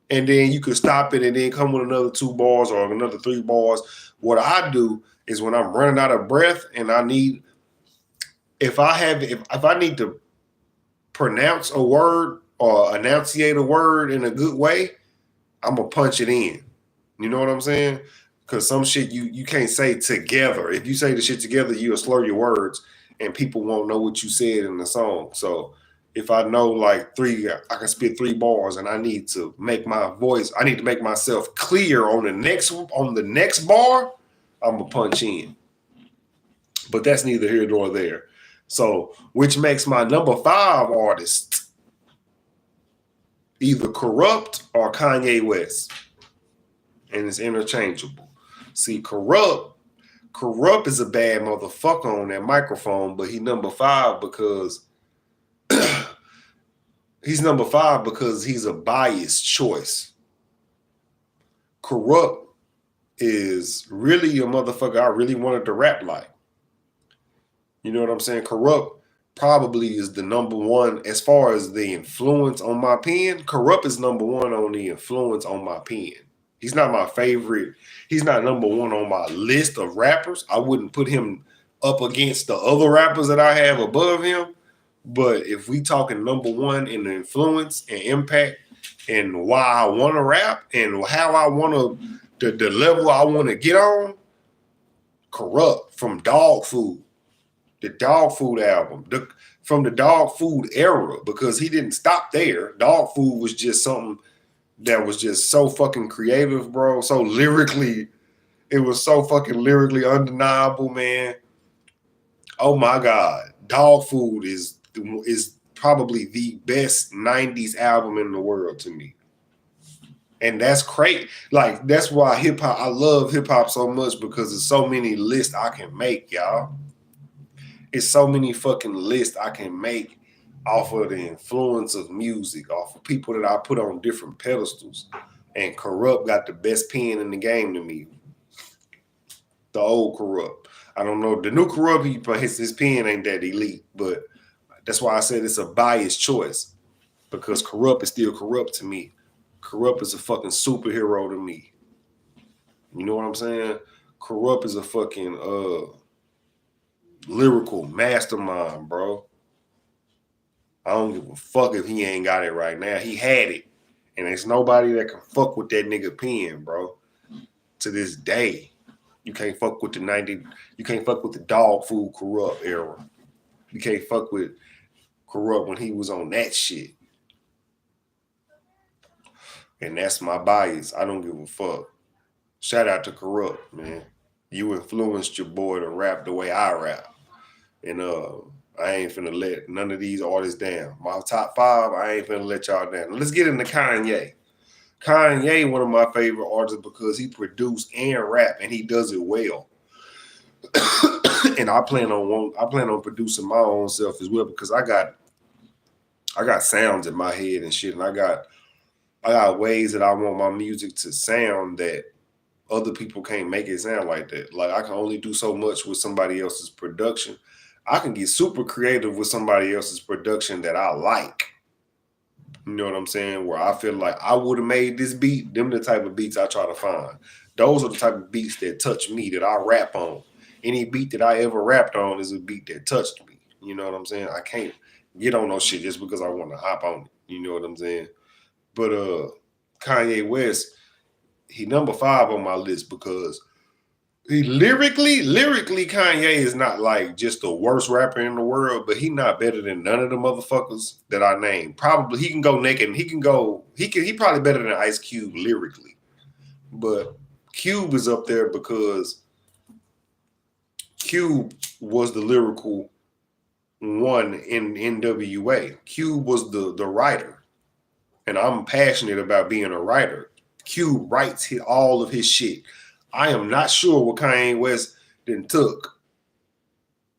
and then you could stop it and then come with another 2 bars or another 3 bars, what I do is when I'm running out of breath and I need, if I need to pronounce a word or enunciate a word in a good way, I'm gonna punch it in. You know what I'm saying? Because some shit you can't say together. If you say the shit together, you'll slur your words and people won't know what you said in the song. So if I know like 3, I can spit 3 bars and I need to make my voice, I need to make myself clear on the next bar, I'm gonna punch in. But that's neither here nor there. So, which makes my number 5 artist either Corrupt or Kanye West. And it's interchangeable. See, Corrupt is a bad motherfucker on that microphone, but he's number 5 because he's a biased choice. Corrupt is really a motherfucker I really wanted to rap like. You know what I'm saying? Corrupt probably is the number 1 as far as the influence on my pen. Corrupt is number 1 on the influence on my pen. He's not my favorite. He's not number 1 on my list of rappers. I wouldn't put him up against the other rappers that I have above him. But if we talking number 1 in the influence and impact and why I want to rap and how I want to, the level I want to get on, Corrupt from Dog Food. The Dog Food album, from the Dog Food era, because he didn't stop there. Dog Food was just something that was just so fucking creative, bro. So lyrically, it was so fucking lyrically undeniable, man. Oh my God. Dog Food is probably the best 90s album in the world to me. And that's crazy. Like, that's why hip-hop, I love hip-hop so much because there's so many lists I can make, y'all. It's so many fucking lists I can make off of the influence of music, off of people that I put on different pedestals. And Corrupt got the best pen in the game to me. The old Corrupt. I don't know. The new Corrupt, his pen ain't that elite, but that's why I said it's a biased choice. Because Corrupt is still Corrupt to me. Corrupt is a fucking superhero to me. You know what I'm saying? Corrupt is a fucking lyrical mastermind, bro. I don't give a fuck if he ain't got it right now. He had it. And there's nobody that can fuck with that nigga pen, bro. To this day. You can't fuck with you can't fuck with the Dog Food Corrupt era. You can't fuck with Corrupt when he was on that shit. And that's my bias. I don't give a fuck. Shout out to Corrupt, man. You influenced your boy to rap the way I rap. And I ain't finna let none of these artists down. My top 5, I ain't finna let y'all down. Let's get into Kanye. Kanye, one of my favorite artists because he produced and rap and he does it well. And I plan on producing my own self as well because I got sounds in my head and shit, and I got ways that I want my music to sound that other people can't make it sound like that. Like I can only do so much with somebody else's production. I can get super creative with somebody else's production that I like. You know what I'm saying? Where I feel like I would have made this beat. Them the type of beats I try to find. Those are the type of beats that touch me, that I rap on. Any beat that I ever rapped on is a beat that touched me. You know what I'm saying? I can't get on no shit just because I want to hop on it. You know what I'm saying? But Kanye West, he number 5 on my list because lyrically, Kanye is not like just the worst rapper in the world, but he not better than none of the motherfuckers that I named. Probably he can go naked. He probably better than Ice Cube lyrically, but Cube is up there because Cube was the lyrical one in NWA. Cube was the writer, and I'm passionate about being a writer. Cube writes all of his shit. I am not sure what Kanye West then took.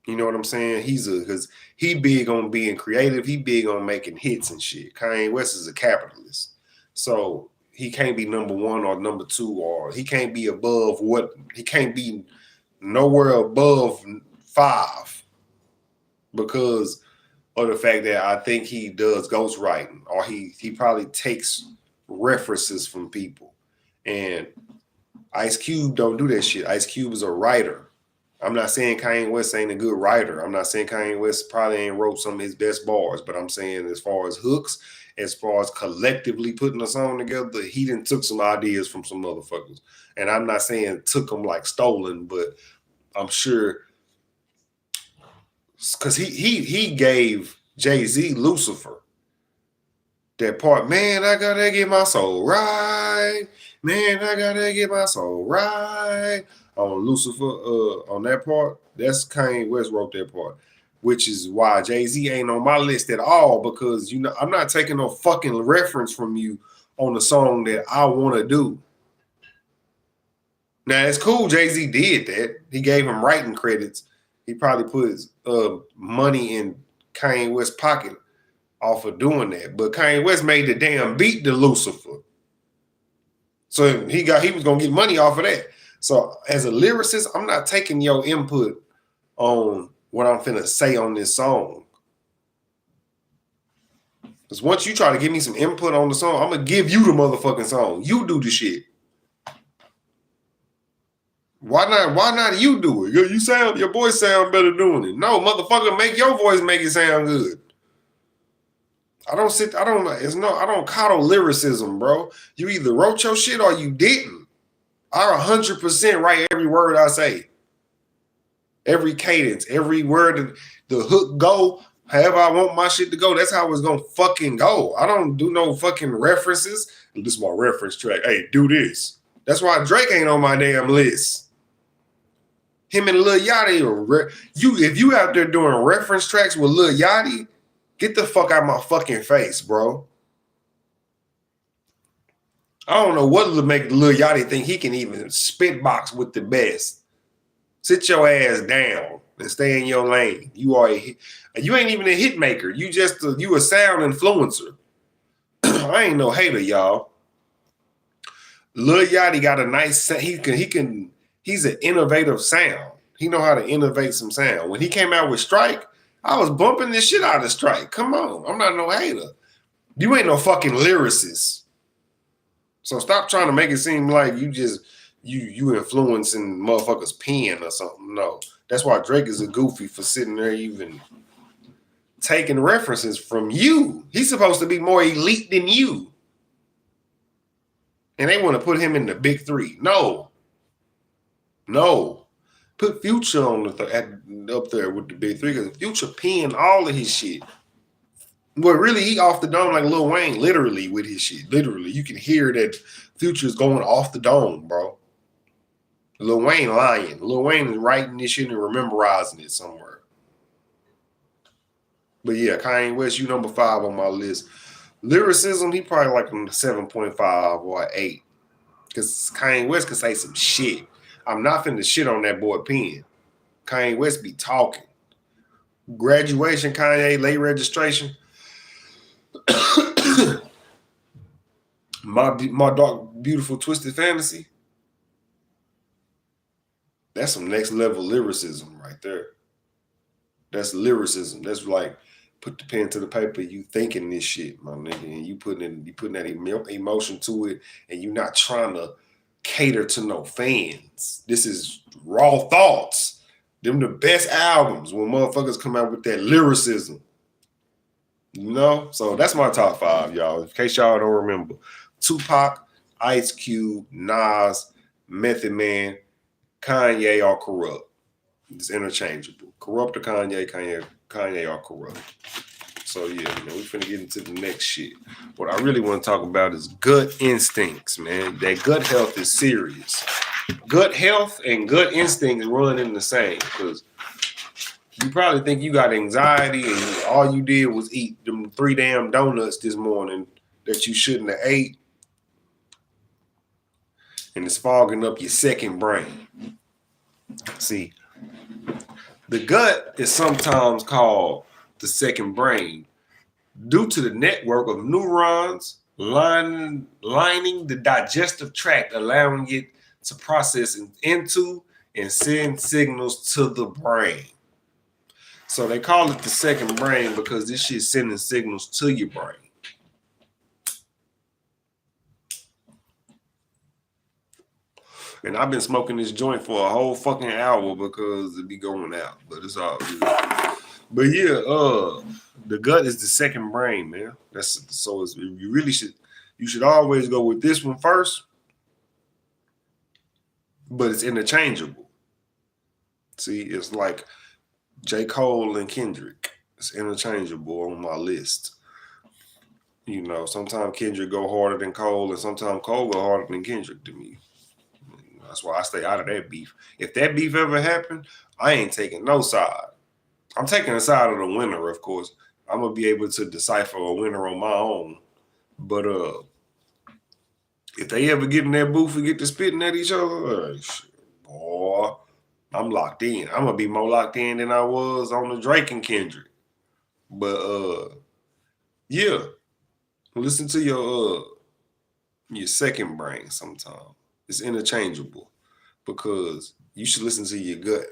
You know what I'm saying? Because he big on being creative. He big on making hits and shit. Kanye West is a capitalist. So he can't be number one or number two, or he can't be above he can't be nowhere above 5 because of the fact that I think he does ghostwriting, or he probably takes references from people. And Ice Cube don't do that shit. Ice Cube is a writer. I'm not saying Kanye West ain't a good writer. I'm not saying Kanye West probably ain't wrote some of his best bars, but I'm saying as far as hooks, as far as collectively putting a song together, he done took some ideas from some motherfuckers. And I'm not saying took them like stolen, but I'm sure because he gave Jay-Z Lucifer. That part, man, I gotta get my soul right. Man, I gotta get my soul right. On Lucifer, on that part, that's Kanye West wrote that part, which is why Jay-Z ain't on my list at all, because you know I'm not taking no fucking reference from you on the song that I want to do. Now it's cool Jay-Z did that. He gave him writing credits. He probably put his money in Kanye West's pocket off of doing that. But Kanye West made the damn beat to Lucifer. So he was gonna get money off of that. So as a lyricist, I'm not taking your input on what I'm finna say on this song. Because once you try to give me some input on the song, I'm gonna give you the motherfucking song. You do the shit. Why not you do it? Your voice sound better doing it. No, motherfucker, make your voice make it sound good. I don't coddle lyricism, bro. You either wrote your shit or you didn't. I 100% write every word I say. Every cadence, every word, the hook go, however I want my shit to go, that's how it's gonna fucking go. I don't do no fucking references. This is my reference track. Hey, do this. That's why Drake ain't on my damn list. Him and Lil Yachty, if you out there doing reference tracks with Lil Yachty, get the fuck out of my fucking face, bro. I don't know what to make Lil Yachty think he can even spitbox with the best. Sit your ass down and stay in your lane. You ain't even a hit maker. You a sound influencer. I ain't no hater, y'all. Lil Yachty got a nice. He's an innovative sound. He know how to innovate some sound. When he came out with Strike, I was bumping this shit out of Strike. Come on, I'm not no hater. You ain't no fucking lyricist. So stop trying to make it seem like you influencing motherfuckers' pen or something. No, that's why Drake is a goofy for sitting there even taking references from you. He's supposed to be more elite than you. And they want to put him in the big 3. No. Put Future on up there with the big 3 because Future penned all of his shit. But really, he off the dome like Lil Wayne, literally with his shit. Literally, you can hear that Future's going off the dome, bro. Lil Wayne lying. Lil Wayne is writing this shit and memorizing it somewhere. But yeah, Kanye West, you number 5 on my list. Lyricism, he probably like a 7.5 or 8. Because Kanye West can say some shit. I'm not finna shit on that boy pen. Kanye West be talking. Graduation, Kanye, late registration. my dark, beautiful, twisted fantasy. That's some next level lyricism right there. That's lyricism. That's like put the pen to the paper. You thinking this shit, my nigga, and you putting that emotion to it, and you not trying to cater to no fans. This is raw thoughts. Them the best albums when motherfuckers come out with that lyricism. You know? So that's my top 5, y'all. In case y'all don't remember. Tupac, Ice Cube, Nas, Method Man, Kanye or corrupt. It's interchangeable. Corrupt or Kanye or corrupt. So yeah, man, we finna get into the next shit. What I really want to talk about is gut instincts, man. That gut health is serious. Gut health and gut instincts run in the same, because you probably think you got anxiety and all you did was eat them 3 damn donuts this morning that you shouldn't have ate, and it's fogging up your second brain. See, the gut is sometimes called the second brain due to the network of neurons lining the digestive tract, allowing it to process into and send signals to the brain. So they call it the second brain because this shit's sending signals to your brain. And I've been smoking this joint for a whole fucking hour because it be going out, but it's all good. But yeah, the gut is the second brain, man. You should always go with this one first, but it's interchangeable. See, it's like J. Cole and Kendrick. It's interchangeable on my list. You know, sometimes Kendrick go harder than Cole, and sometimes Cole go harder than Kendrick to me. That's why I stay out of that beef. If that beef ever happened, I ain't taking no side. I'm taking the side of the winner, of course. I'm gonna be able to decipher a winner on my own. But if they ever get in that booth and get to spitting at each other, boy, I'm locked in. I'm gonna be more locked in than I was on the Drake and Kendrick. But yeah, listen to your second brain sometime. It's interchangeable because you should listen to your gut.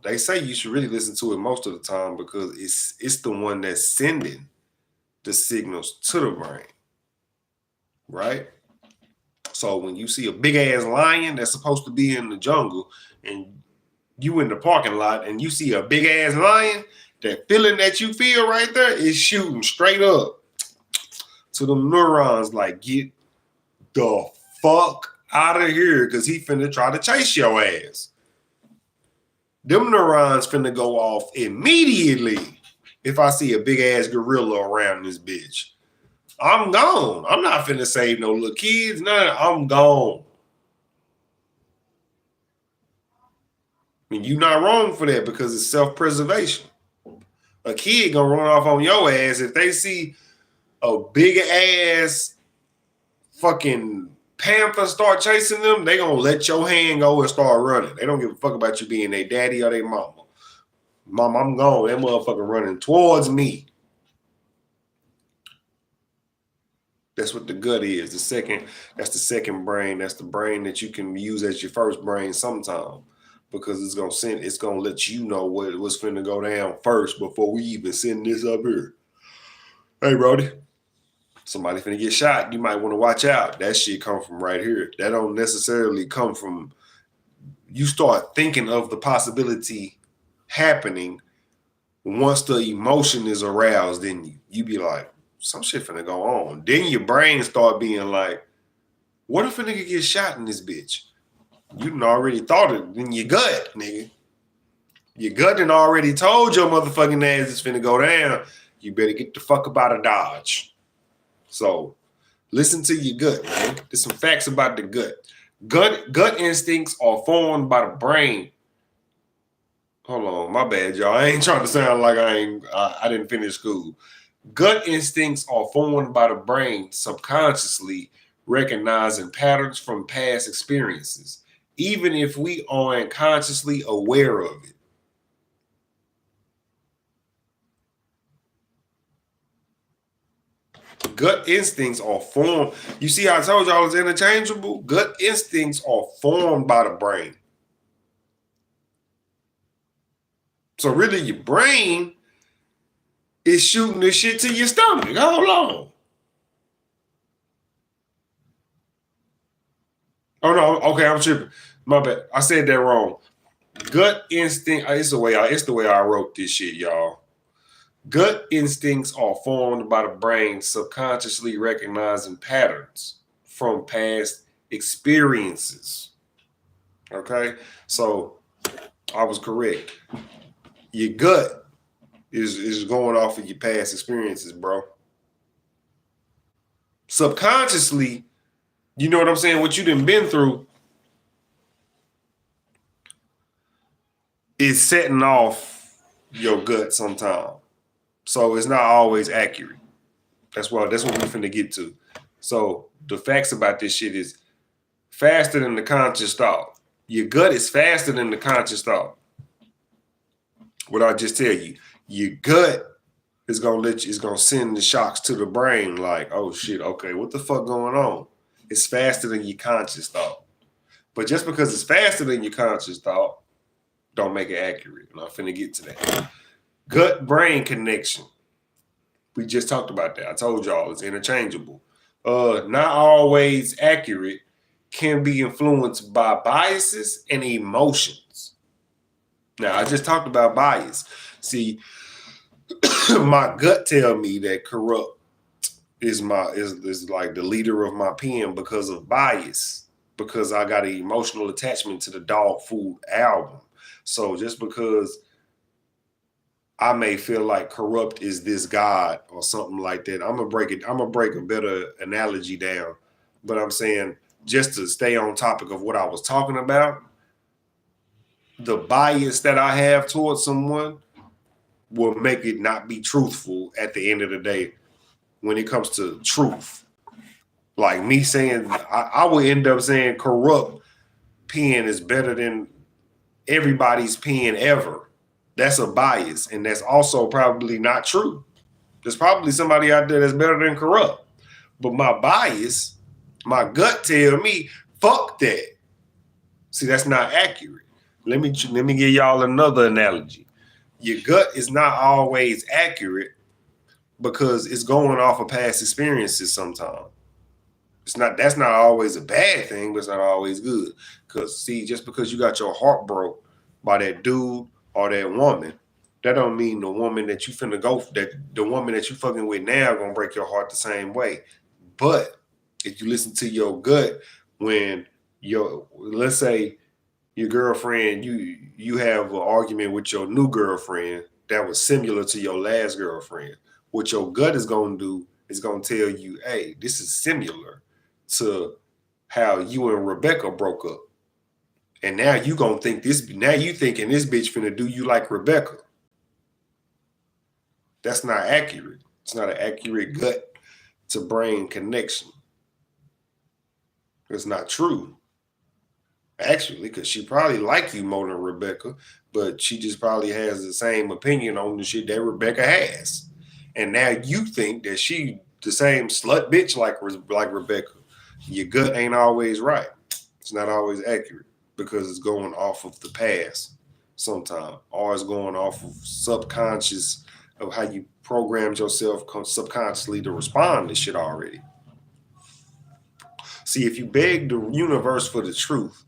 They say you should really listen to it most of the time because it's the one that's sending the signals to the brain, right? So when you see a big ass lion that's supposed to be in the jungle and you in the parking lot and you see a big ass lion, that feeling that you feel right there is shooting straight up to the neurons like, get the fuck out of here because he finna try to chase your ass. Them neurons finna go off immediately if I see a big ass gorilla around this bitch. I'm gone. I'm not finna save no little kids. None. I'm gone. I mean, you're not wrong for that because it's self-preservation. A kid gonna run off on your ass if they see a big ass fucking panther start chasing them. They gonna let your hand go and start running. They don't give a fuck about you being their daddy or their mama. Mom, I'm gone. That motherfucker running towards me. That's what the gut is. That's the second brain. That's the brain that you can use as your first brain sometime because it's gonna let you know what's finna go down first before we even send this up here. Hey, Brody, somebody finna get shot. You might want to watch out. That shit come from right here. That don't necessarily come from. You start thinking of the possibility happening once the emotion is aroused in you be like, some shit finna go on. Then your brain start being like, what if a nigga get shot in this bitch? You done already thought it in your gut, nigga. Your gut done already told your motherfucking ass it's finna go down. You better get the fuck up out of Dodge. So listen to your gut, man. There's some facts about the gut. Gut instincts are formed by the brain. Hold on, my bad, y'all. I ain't trying to sound like I didn't finish school. Gut instincts are formed by the brain subconsciously recognizing patterns from past experiences, even if we aren't consciously aware of it. Gut instincts are formed. You see how I told y'all it's interchangeable? Gut instincts are formed by the brain. So really your brain is shooting this shit to your stomach. Hold on. Oh no, okay, I'm tripping. My bad. I said that wrong. Gut instinct, it's the way I wrote this shit, y'all. Gut instincts are formed by the brain subconsciously recognizing patterns from past experiences. Okay, so I was correct. Your gut is going off of your past experiences, bro. Subconsciously, you know what I'm saying? What you done been through is setting off your gut sometime. So it's not always accurate. That's what we're finna get to. So the facts about this shit is faster than the conscious thought. Your gut is faster than the conscious thought. What I just tell you, your gut is gonna send the shocks to the brain like, oh shit, okay, what the fuck going on? It's faster than your conscious thought. But just because it's faster than your conscious thought, don't make it accurate. And I'm finna get to that. Gut brain connection. We just talked about that. I told y'all it's interchangeable. Not always accurate, can be influenced by biases and emotions. Now, I just talked about bias. See, my gut tell me that corrupt is like the leader of my pen because of bias, because I got an emotional attachment to the Dog Food album. So just because I may feel like corrupt is this God or something like that, I'm gonna break a better analogy down. But I'm saying, just to stay on topic of what I was talking about, the bias that I have towards someone will make it not be truthful at the end of the day when it comes to truth. Like me saying, I would end up saying corrupt pen is better than everybody's pen ever. That's a bias, and that's also probably not true. There's probably somebody out there that's better than corrupt. But my bias, my gut tell me, fuck that. See, that's not accurate. Let me give y'all another analogy. Your gut is not always accurate because it's going off of past experiences sometimes. That's not always a bad thing, but it's not always good. Because see, just because you got your heart broke by that dude or that woman, that don't mean the woman that you finna go, that the woman that you fucking with now gonna break your heart the same way. But if you listen to your gut, when let's say your girlfriend, you have an argument with your new girlfriend that was similar to your last girlfriend, what your gut is gonna do is gonna tell you, hey, this is similar to how you and Rebecca broke up. And now you gonna think this, now you thinking this bitch finna do you like Rebecca. That's not accurate. It's not an accurate gut to brain connection. It's not true. Actually, because she probably like you more than Rebecca, but she just probably has the same opinion on the shit that Rebecca has. And now you think that she the same slut bitch like Rebecca. Your gut ain't always right. It's not always accurate because it's going off of the past sometimes, or it's going off of subconscious of how you programmed yourself subconsciously to respond to shit already. See, if you beg the universe for the truth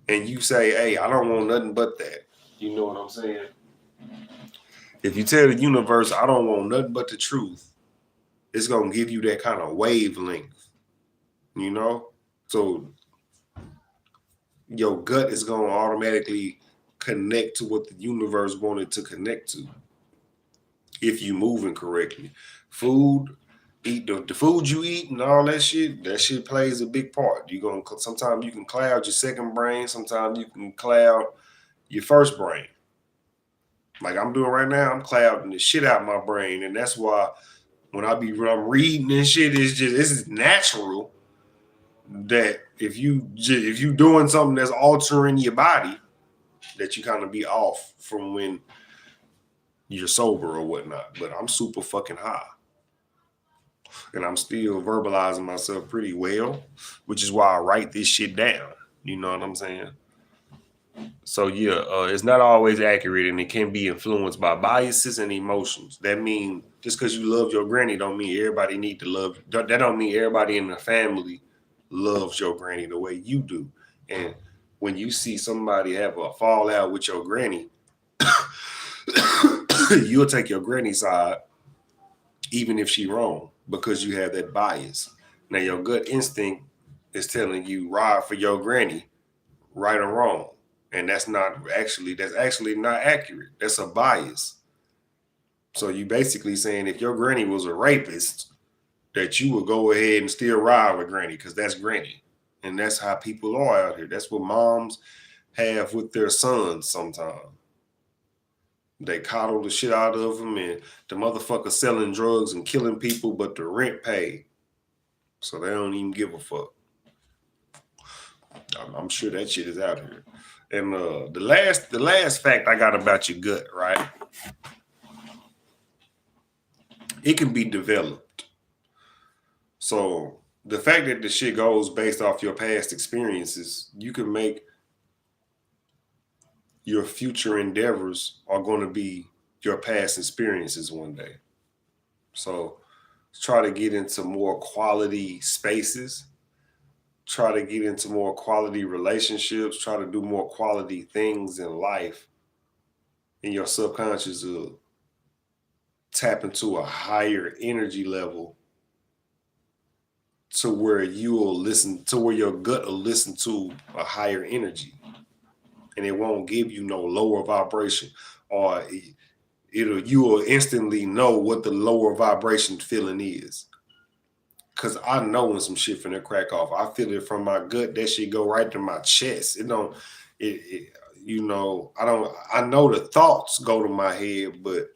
and you say, hey, I don't want nothing but that, you know what I'm saying? If you tell the universe, I don't want nothing but the truth, it's going to give you that kind of wavelength, you know? So your gut is going to automatically connect to what the universe wanted to connect to if you moving correctly. Food, eat the food you eat and all that shit plays a big part. Sometimes you can cloud your second brain, sometimes you can cloud your first brain. Like I'm doing right now, I'm clouding the shit out of my brain. And that's why when I'm reading this shit, it's natural that if you doing something that's altering your body, that you kind of be off from when you're sober or whatnot. But I'm super fucking high. And I'm still verbalizing myself pretty well, which is why I write this shit down. You know what I'm saying? So yeah, it's not always accurate, and it can be influenced by biases and emotions. That mean just because you love your granny don't mean everybody need to love. That don't mean everybody in the family loves your granny the way you do. And when you see somebody have a fallout with your granny, you'll take your granny side, even if she wrong, because you have that bias. Now your gut instinct is telling you ride for your granny, right or wrong. And that's actually not accurate. That's a bias. So you basically saying if your granny was a rapist, that you would go ahead and still ride with granny because that's granny. And that's how people are out here. That's what moms have with their sons sometimes. They coddle the shit out of them, and the motherfucker selling drugs and killing people, but the rent paid. So they don't even give a fuck. I'm sure that shit is out here. And the last fact I got about your gut, right? It can be developed. So the fact that the shit goes based off your past experiences, you can make your future endeavors are going to be your past experiences one day. So try to get into more quality spaces, try to get into more quality relationships, try to do more quality things in life, and your subconscious will tap into a higher energy level to where you will listen to where your gut will listen to a higher energy, and it won't give you no lower vibration, or you will instantly know what the lower vibration feeling is. Cause I know when some shit finna crack off. I feel it from my gut. That shit go right to my chest. It don't. I don't. I know the thoughts go to my head, but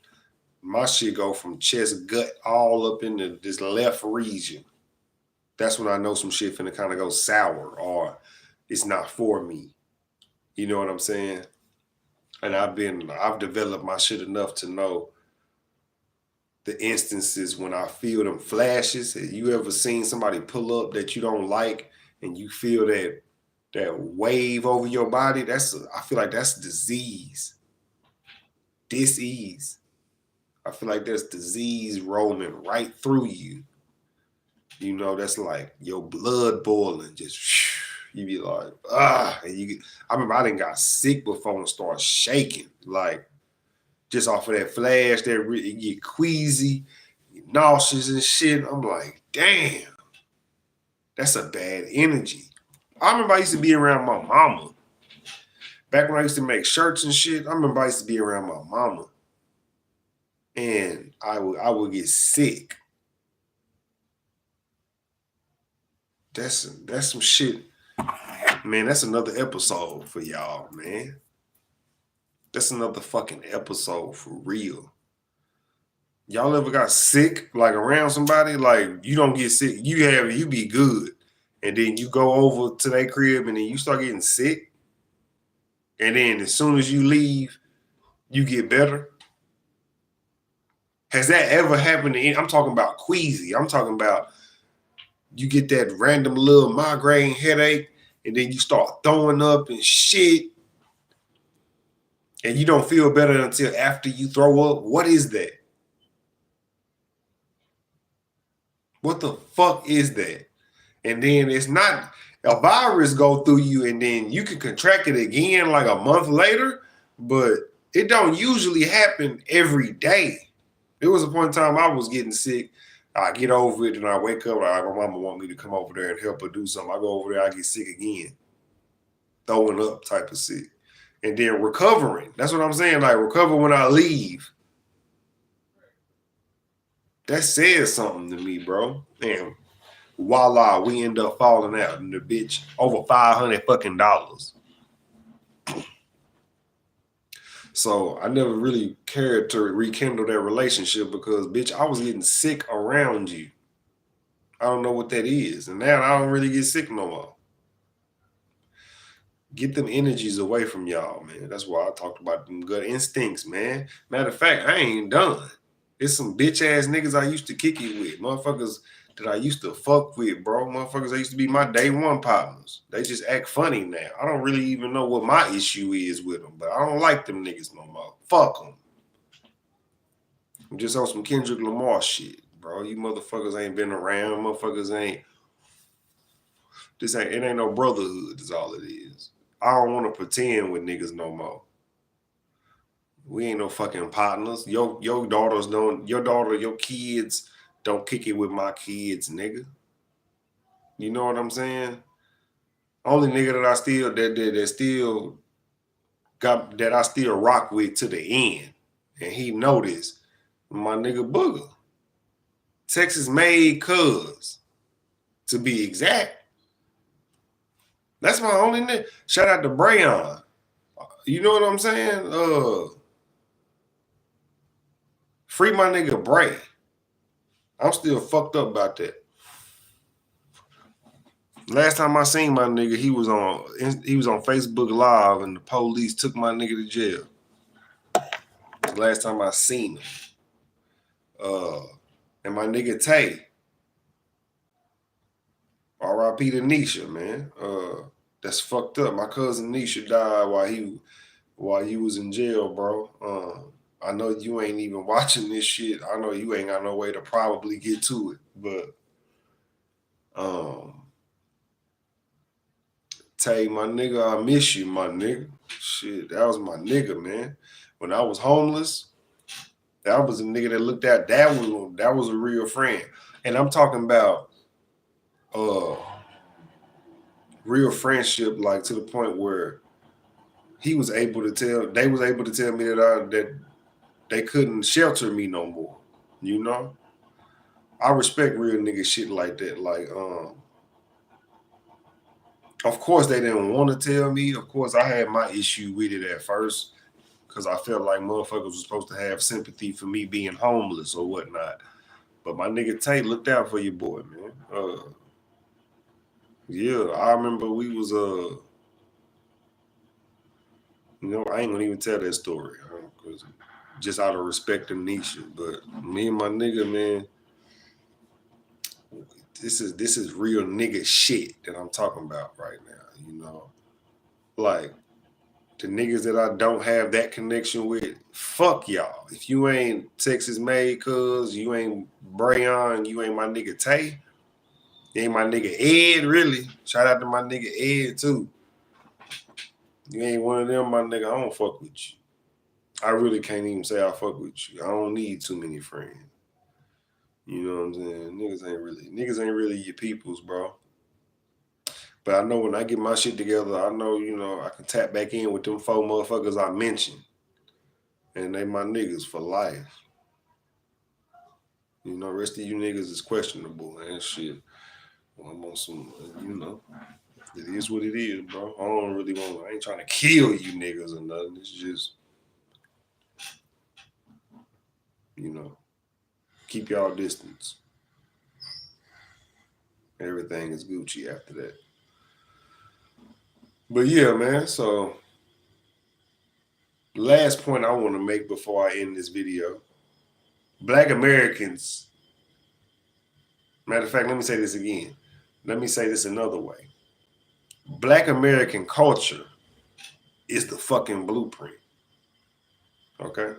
my shit go from chest, gut, all up into this left region. That's when I know some shit finna kind of go sour or it's not for me. You know what I'm saying? And I've developed my shit enough to know the instances when I feel them flashes. Have you ever seen somebody pull up that you don't like and you feel that wave over your body? I feel like that's disease. Disease. I feel like there's disease roaming right through you. You know, that's like your blood boiling, just you be like, and I remember I done got sick before and start shaking, like just off of that flash, you get queasy, nauseous and shit. I'm like, damn, that's a bad energy. I remember I used to be around my mama. Back when I used to make shirts and shit, I remember I used to be around my mama. And I would get sick. That's some shit. Man, that's another episode for y'all, man. That's another fucking episode for real. Y'all ever got sick, like around somebody? Like you don't get sick, you be good. And then you go over to their crib and then you start getting sick. And then as soon as you leave, you get better. Has that ever happened to any? I'm talking about queasy. I'm talking about you get that random little migraine headache and then you start throwing up and shit. And you don't feel better until after you throw up. What is that? What the fuck is that? And then it's not a virus go through you and then you can contract it again like a month later, but it don't usually happen every day. There was a point in time I was getting sick. I get over it and I wake up, my mama want me to come over there and help her do something. I go over there, I get sick again. Throwing up type of sick. And then recovering. That's what I'm saying. Like recover when I leave. That says something to me, bro. And voila, we end up falling out and the bitch over $500 fucking dollars. So I never really cared to rekindle that relationship because, bitch, I was getting sick around you. I don't know what that is. And now I don't really get sick no more. Get them energies away from y'all, man. That's why I talked about them gut instincts, man. Matter of fact, I ain't done. It's some bitch ass niggas I used to kick it with. Motherfuckers that I used to fuck with, bro. Motherfuckers that used to be my day one partners. They just act funny now. I don't really even know what my issue is with them, but I don't like them niggas no more. Fuck them. I'm just on some Kendrick Lamar shit, bro. You motherfuckers ain't been around. Motherfuckers ain't. It ain't no brotherhood is all it is. I don't want to pretend with niggas no more. We ain't no fucking partners. Your daughters don't, your kids don't kick it with my kids, nigga. You know what I'm saying? Only nigga that I still that still got that I still rock with to the end, and he noticed my nigga Booger, Texas made cuz, to be exact. That's my only nigga. Shout out to Brayon. You know what I'm saying? Free my nigga Bray. I'm still fucked up about that. Last time I seen my nigga, he was on Facebook Live, and the police took my nigga to jail. The last time I seen him. And my nigga Tay, R.I.P. to Nisha, man. That's fucked up. My cousin Nisha died while he was in jail, bro. I know you ain't even watching this shit. I know you ain't got no way to probably get to it, but Tay, my nigga, I miss you, my nigga. Shit, that was my nigga, man. When I was homeless, that was a nigga that looked at that was a real friend. And I'm talking about real friendship, like to the point where they was able to tell me that they couldn't shelter me no more. You know? I respect real nigga shit like that. Like, of course they didn't want to tell me. Of course I had my issue with it at first, because I felt like motherfuckers was supposed to have sympathy for me being homeless or whatnot. But my nigga Tate looked out for your boy, man. Yeah, I remember we was I ain't gonna even tell that story, cause just out of respect to Nisha. But me and my nigga, man, this is real nigga shit that I'm talking about right now. You know, like the niggas that I don't have that connection with, fuck y'all. If you ain't Texas made, cuz you ain't Brayon, you ain't my nigga Tay, you ain't my nigga Ed, really. Shout out to my nigga Ed too. You ain't one of them, my nigga. I don't fuck with you. I really can't even say I fuck with you. I don't need too many friends. You know what I'm saying? Niggas ain't really your peoples, bro. But I know when I get my shit together, I know, I can tap back in with them 4 motherfuckers I mentioned. And they my niggas for life. Rest of you niggas is questionable and shit. Well, I'm on some, it is what it is, bro. I ain't trying to kill you niggas or nothing. It's just, keep y'all distance. Everything is Gucci after that. But yeah, man, so last point I want to make before I end this video. Black Americans, matter of fact, let me say this again. Let me say this another way. Black American culture is the fucking blueprint. Okay?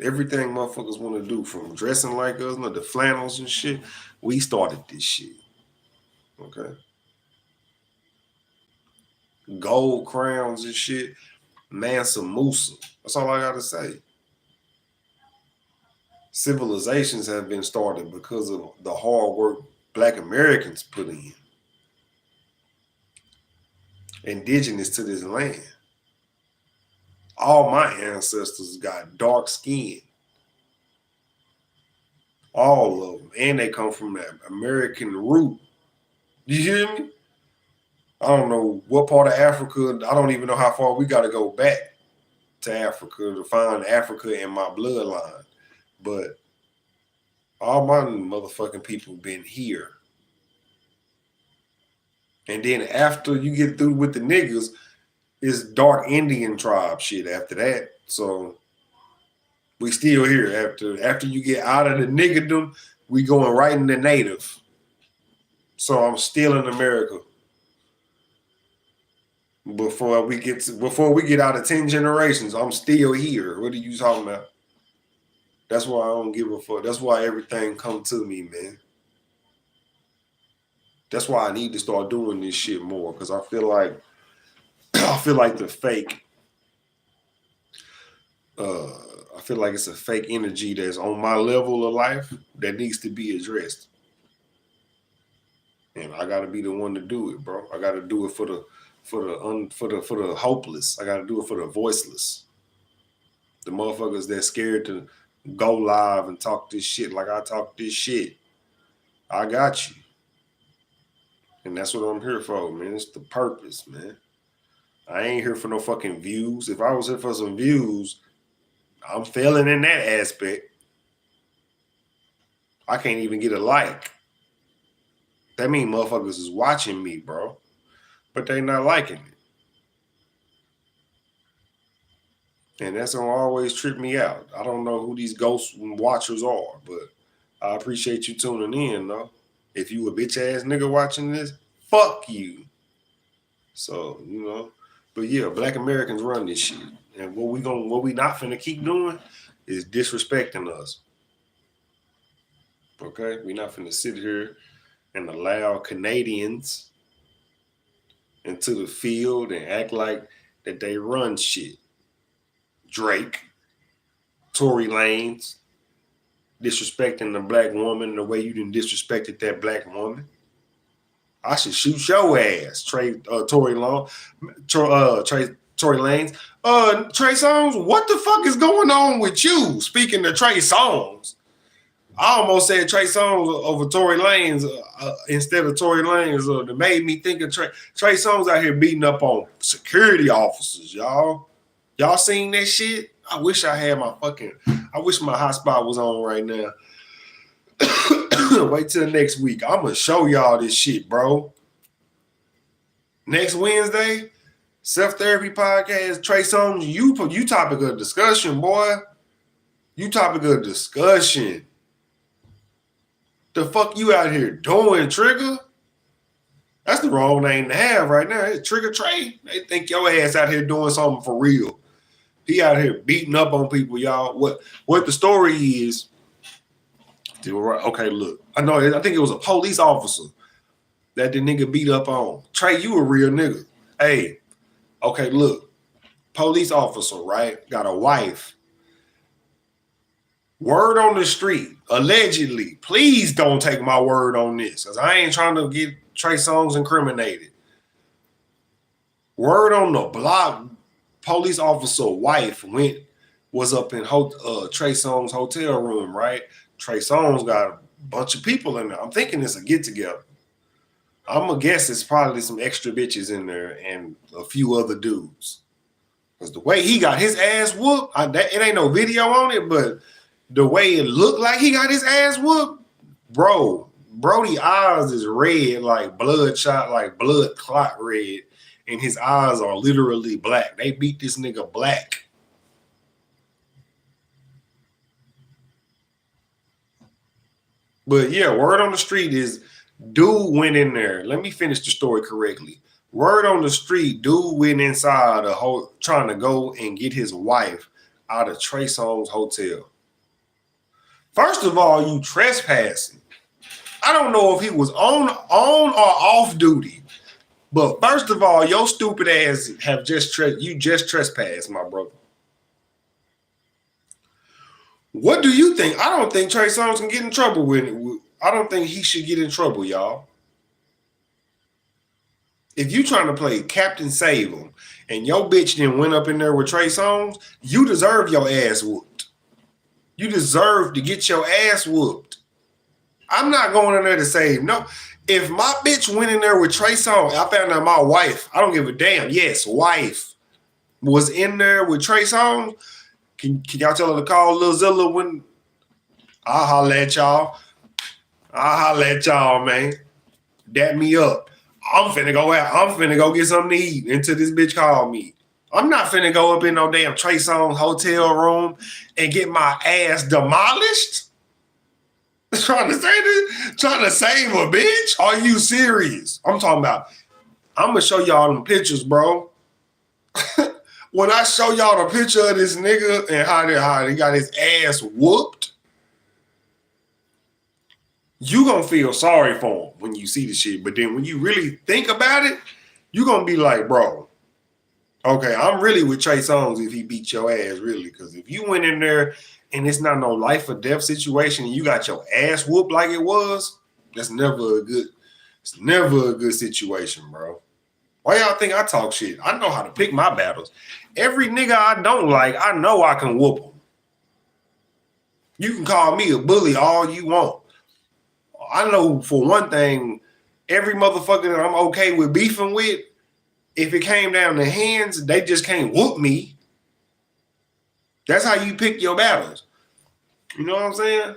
Everything motherfuckers want to do, from dressing like us, the flannels and shit, we started this shit. Okay? Gold crowns and shit, Mansa Musa. That's all I gotta say. Civilizations have been started because of the hard work Black Americans put in. Indigenous to this land. All my ancestors got dark skin. All of them. And they come from that American root. You hear me? I don't know what part of Africa. I don't even know how far we got to go back to Africa to find Africa in my bloodline. But all my motherfucking people been here. And then after you get through with the niggas, it's dark Indian tribe shit after that. So we still here. After you get out of the niggerdom, we going right into native. So I'm still in America. Before we get out of 10 generations, I'm still here. What are you talking about? That's why I don't give a fuck. That's why everything come to me, man. That's why I need to start doing this shit more, because I feel like the fake. I feel like it's a fake energy that's on my level of life that needs to be addressed. And I gotta be the one to do it, bro. I gotta do it for the hopeless. I gotta do it for the voiceless. The motherfuckers that scared to go live and talk this shit like I talk this shit. I got you. And that's what I'm here for, man. It's the purpose, man. I ain't here for no fucking views. If I was here for some views, I'm failing in that aspect. I can't even get a like. That means motherfuckers is watching me, bro. But they not liking it. And that's gonna always trip me out. I don't know who these ghost watchers are, but I appreciate you tuning in, though. If you a bitch ass nigga watching this, fuck you. So, but yeah, Black Americans run this shit. And what we not finna keep doing is disrespecting us. Okay? We not finna sit here and allow Canadians into the field and act like that they run shit. Drake, Tory Lanez, disrespecting the black woman the way you done disrespected that black woman. I should shoot your ass, Tory Lanez. Trey Songz, what the fuck is going on with you? Speaking of Trey Songz, I almost said Trey Songz over Tory Lanez instead of Tory Lanez. That made me think of Trey Songz out here beating up on security officers, y'all. Y'all seen that shit? I wish I had my hotspot was on right now. Wait till next week. I'm going to show y'all this shit, bro. Next Wednesday, Self-Therapy Podcast, Trey Songz, you topic of discussion, boy. You topic of discussion. The fuck you out here doing, Trigger? That's the wrong name to have right now. It's Trigger Trey. They think your ass out here doing something for real. He out here beating up on people, y'all. What the story is, okay, look. I think it was a police officer that the nigga beat up on. Trey, you a real nigga. Hey, okay, look. Police officer, right? Got a wife. Word on the street, allegedly. Please don't take my word on this, because I ain't trying to get Trey Songz incriminated. Word on the block, police officer wife was up in Trey Songz hotel room, right? Trey Songz got a bunch of people in there. I'm thinking it's a get-together. I'm going to guess it's probably some extra bitches in there and a few other dudes. Because the way he got his ass whooped, it ain't no video on it, but the way it looked like he got his ass whooped, Brody eyes is red, like bloodshot, like blood clot red, and his eyes are literally black. They beat this nigga black. But yeah, word on the street is dude went in there. Let me finish the story correctly. Word on the street, dude went inside trying to go and get his wife out of Trey Songz hotel. First of all, you trespassing. I don't know if he was on or off duty, but first of all, your stupid ass just trespassed, my brother. What do you think? I don't think Trey Songz can get in trouble with it. I don't think he should get in trouble, y'all. If you trying to play Captain Save him and your bitch then went up in there with Trey Songz, you deserve your ass whooped. You deserve to get your ass whooped. I'm not going in there to save. No. If my bitch went in there with Trey Songz, I found out my wife, I don't give a damn. Yes, wife was in there with Trey Songz. Can y'all tell her to call Lil Zilla when I'll holler at y'all? Man. Dap me up. I'm finna go out. I'm finna go get something to eat until this bitch call me. I'm not finna go up in no damn Trey Songz hotel room and get my ass demolished. Trying to save a bitch? Are you serious? I'm talking about, I'm gonna show y'all them pictures, bro. When I show y'all the picture of this nigga and how he got his ass whooped, you gonna feel sorry for him when you see the shit. But then when you really think about it, you gonna be like, bro, okay, I'm really with Trey Songz if he beat your ass, really. Because if you went in there and it's not no life or death situation and you got your ass whooped like it was, that's never a good It's never a good situation, bro. Why y'all think I talk shit? I know how to pick my battles. Every nigga I don't like, I know I can whoop them. You can call me a bully all you want. I know for one thing, every motherfucker that I'm okay with beefing with, if it came down to hands, they just can't whoop me. That's how you pick your battles. You know what I'm saying?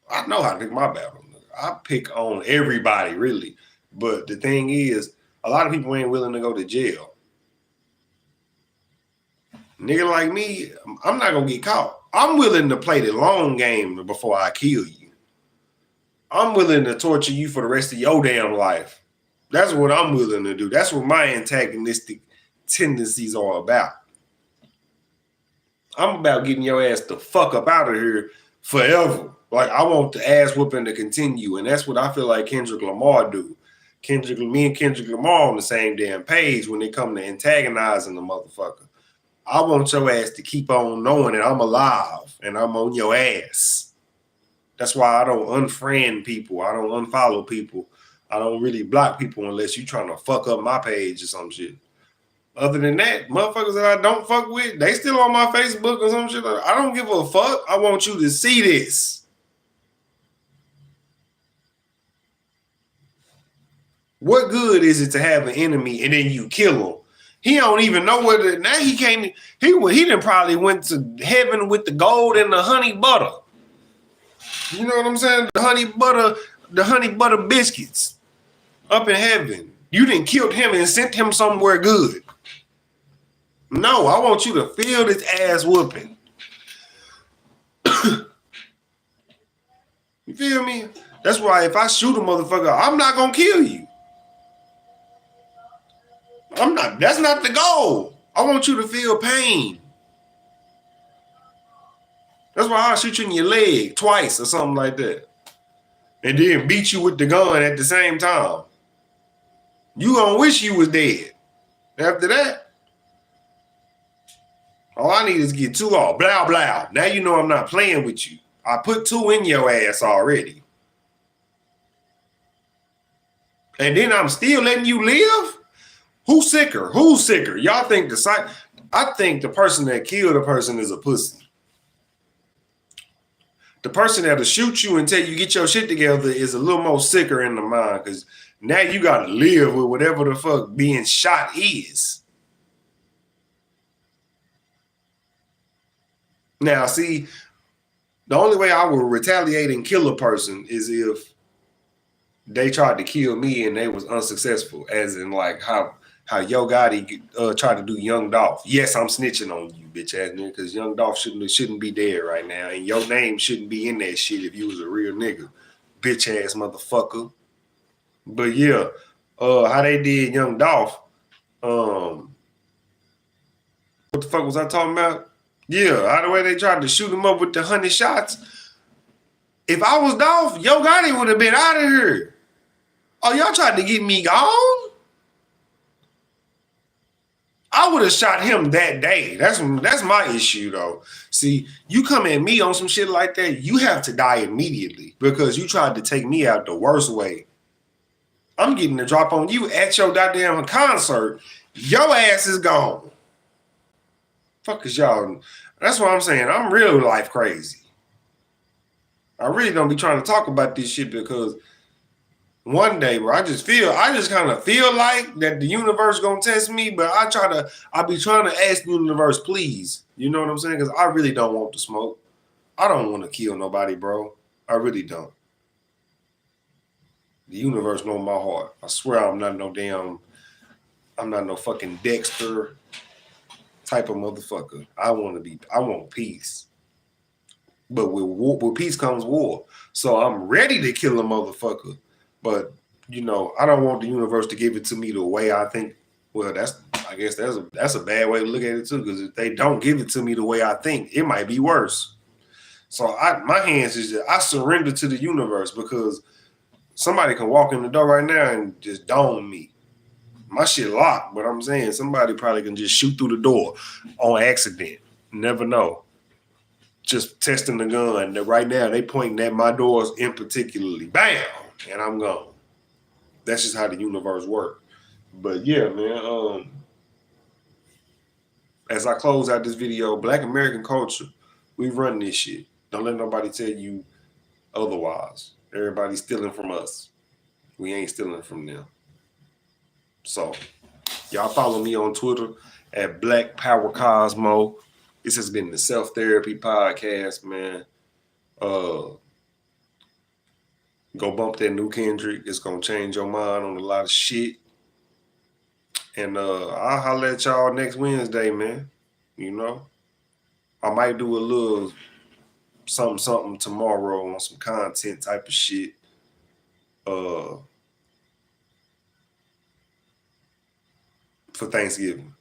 I know how to pick my battles. I pick on everybody, really. But the thing is, a lot of people ain't willing to go to jail. Nigga like me, I'm not going to get caught. I'm willing to play the long game before I kill you. I'm willing to torture you for the rest of your damn life. That's what I'm willing to do. That's what my antagonistic tendencies are about. I'm about getting your ass the fuck up out of here forever. Like, I want the ass whooping to continue, and that's what I feel like Kendrick Lamar do. Me and Kendrick Lamar on the same damn page when it come to antagonizing the motherfucker. I want your ass to keep on knowing that I'm alive and I'm on your ass. That's why I don't unfriend people. I don't unfollow people. I don't really block people unless you trying to fuck up my page or some shit. Other than that, motherfuckers that I don't fuck with, they still on my Facebook or some shit. I don't give a fuck. I want you to see this. What good is it to have an enemy and then you kill him? He don't even know whether now he can't. He done probably went to heaven with the gold and the honey butter. You know what I'm saying? The honey butter biscuits up in heaven. You done killed him and sent him somewhere good. No, I want you to feel this ass whooping. You feel me? That's why if I shoot a motherfucker, I'm not gonna kill you. I'm not. That's not the goal. I want you to feel pain. That's why I'll shoot you in your leg twice or something like that. And then beat you with the gun at the same time. You gonna wish you was dead. After that, all I need is get 2 off. Blah, blah. Now you know I'm not playing with you. I put 2 in your ass already. And then I'm still letting you live? Who's sicker? Who's sicker? Y'all think I think the person that killed a person is a pussy. The person that'll shoot you until you get your shit together is a little more sicker in the mind because now you got to live with whatever the fuck being shot is. Now, see, the only way I will retaliate and kill a person is if they tried to kill me and they was unsuccessful, as in like how Yo Gotti tried to do Young Dolph. Yes, I'm snitching on you, bitch ass nigga, because Young Dolph shouldn't be dead right now, and your name shouldn't be in that shit if you was a real nigga, bitch ass motherfucker. But yeah, how they did Young Dolph. What the fuck was I talking about? Yeah, how the way they tried to shoot him up with the 100 shots. If I was Dolph, Yo Gotti would have been out of here. Oh, y'all tried to get me gone? I would have shot him that day. That's my issue, though. See, you come at me on some shit like that, you have to die immediately because you tried to take me out the worst way. I'm getting the drop on you at your goddamn concert. Your ass is gone. Fuck is y'all. That's what I'm saying. I'm real life crazy. I really don't be trying to talk about this shit because one day, bro, I just kind of feel like that the universe gonna test me, but I be trying to ask the universe, please. You know what I'm saying? Because I really don't want to smoke. I don't want to kill nobody, bro. I really don't. The universe knows my heart. I swear I'm not no fucking Dexter type of motherfucker. I want peace. But with peace comes war. So I'm ready to kill a motherfucker. But, you know, I don't want the universe to give it to me the way I think. Well, I guess that's a bad way to look at it too, because if they don't give it to me the way I think, it might be worse. So my hands is just, I surrender to the universe because somebody can walk in the door right now and just dome me. My shit locked, but I'm saying somebody probably can just shoot through the door on accident. Never know. Just testing the gun. Right now, they pointing at my doors in particularly. Bam! and I'm gone. That's just how the universe works. But yeah, man. As I close out this video, Black American culture, we run this shit. Don't let nobody tell you otherwise. Everybody's stealing from us. We ain't stealing from them. So, y'all follow me on Twitter at Black Power Cosmo. This has been the Self Therapy Podcast, man. Go bump that new Kendrick. It's gonna change your mind on a lot of shit. And I'll holler at y'all next Wednesday, man. You know, I might do a little something tomorrow on some content type of shit. For Thanksgiving.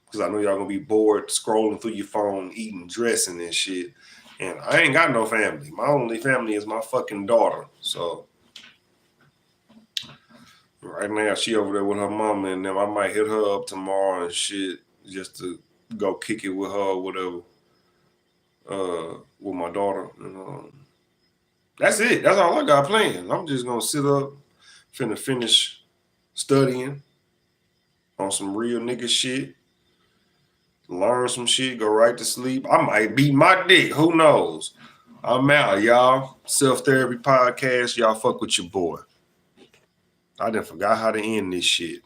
Because I know y'all gonna be bored scrolling through your phone, eating, dressing and shit. And I ain't got no family. My only family is my fucking daughter. So right now she over there with her mama, and then I might hit her up tomorrow and shit just to go kick it with her or whatever. With my daughter. And that's it. That's all I got planned. I'm just gonna sit up, finna finish studying on some real nigga shit. Learn some shit, go right to sleep. I might beat my dick. Who knows? I'm out, y'all. Self Therapy Podcast. Y'all fuck with your boy. I done forgot how to end this shit.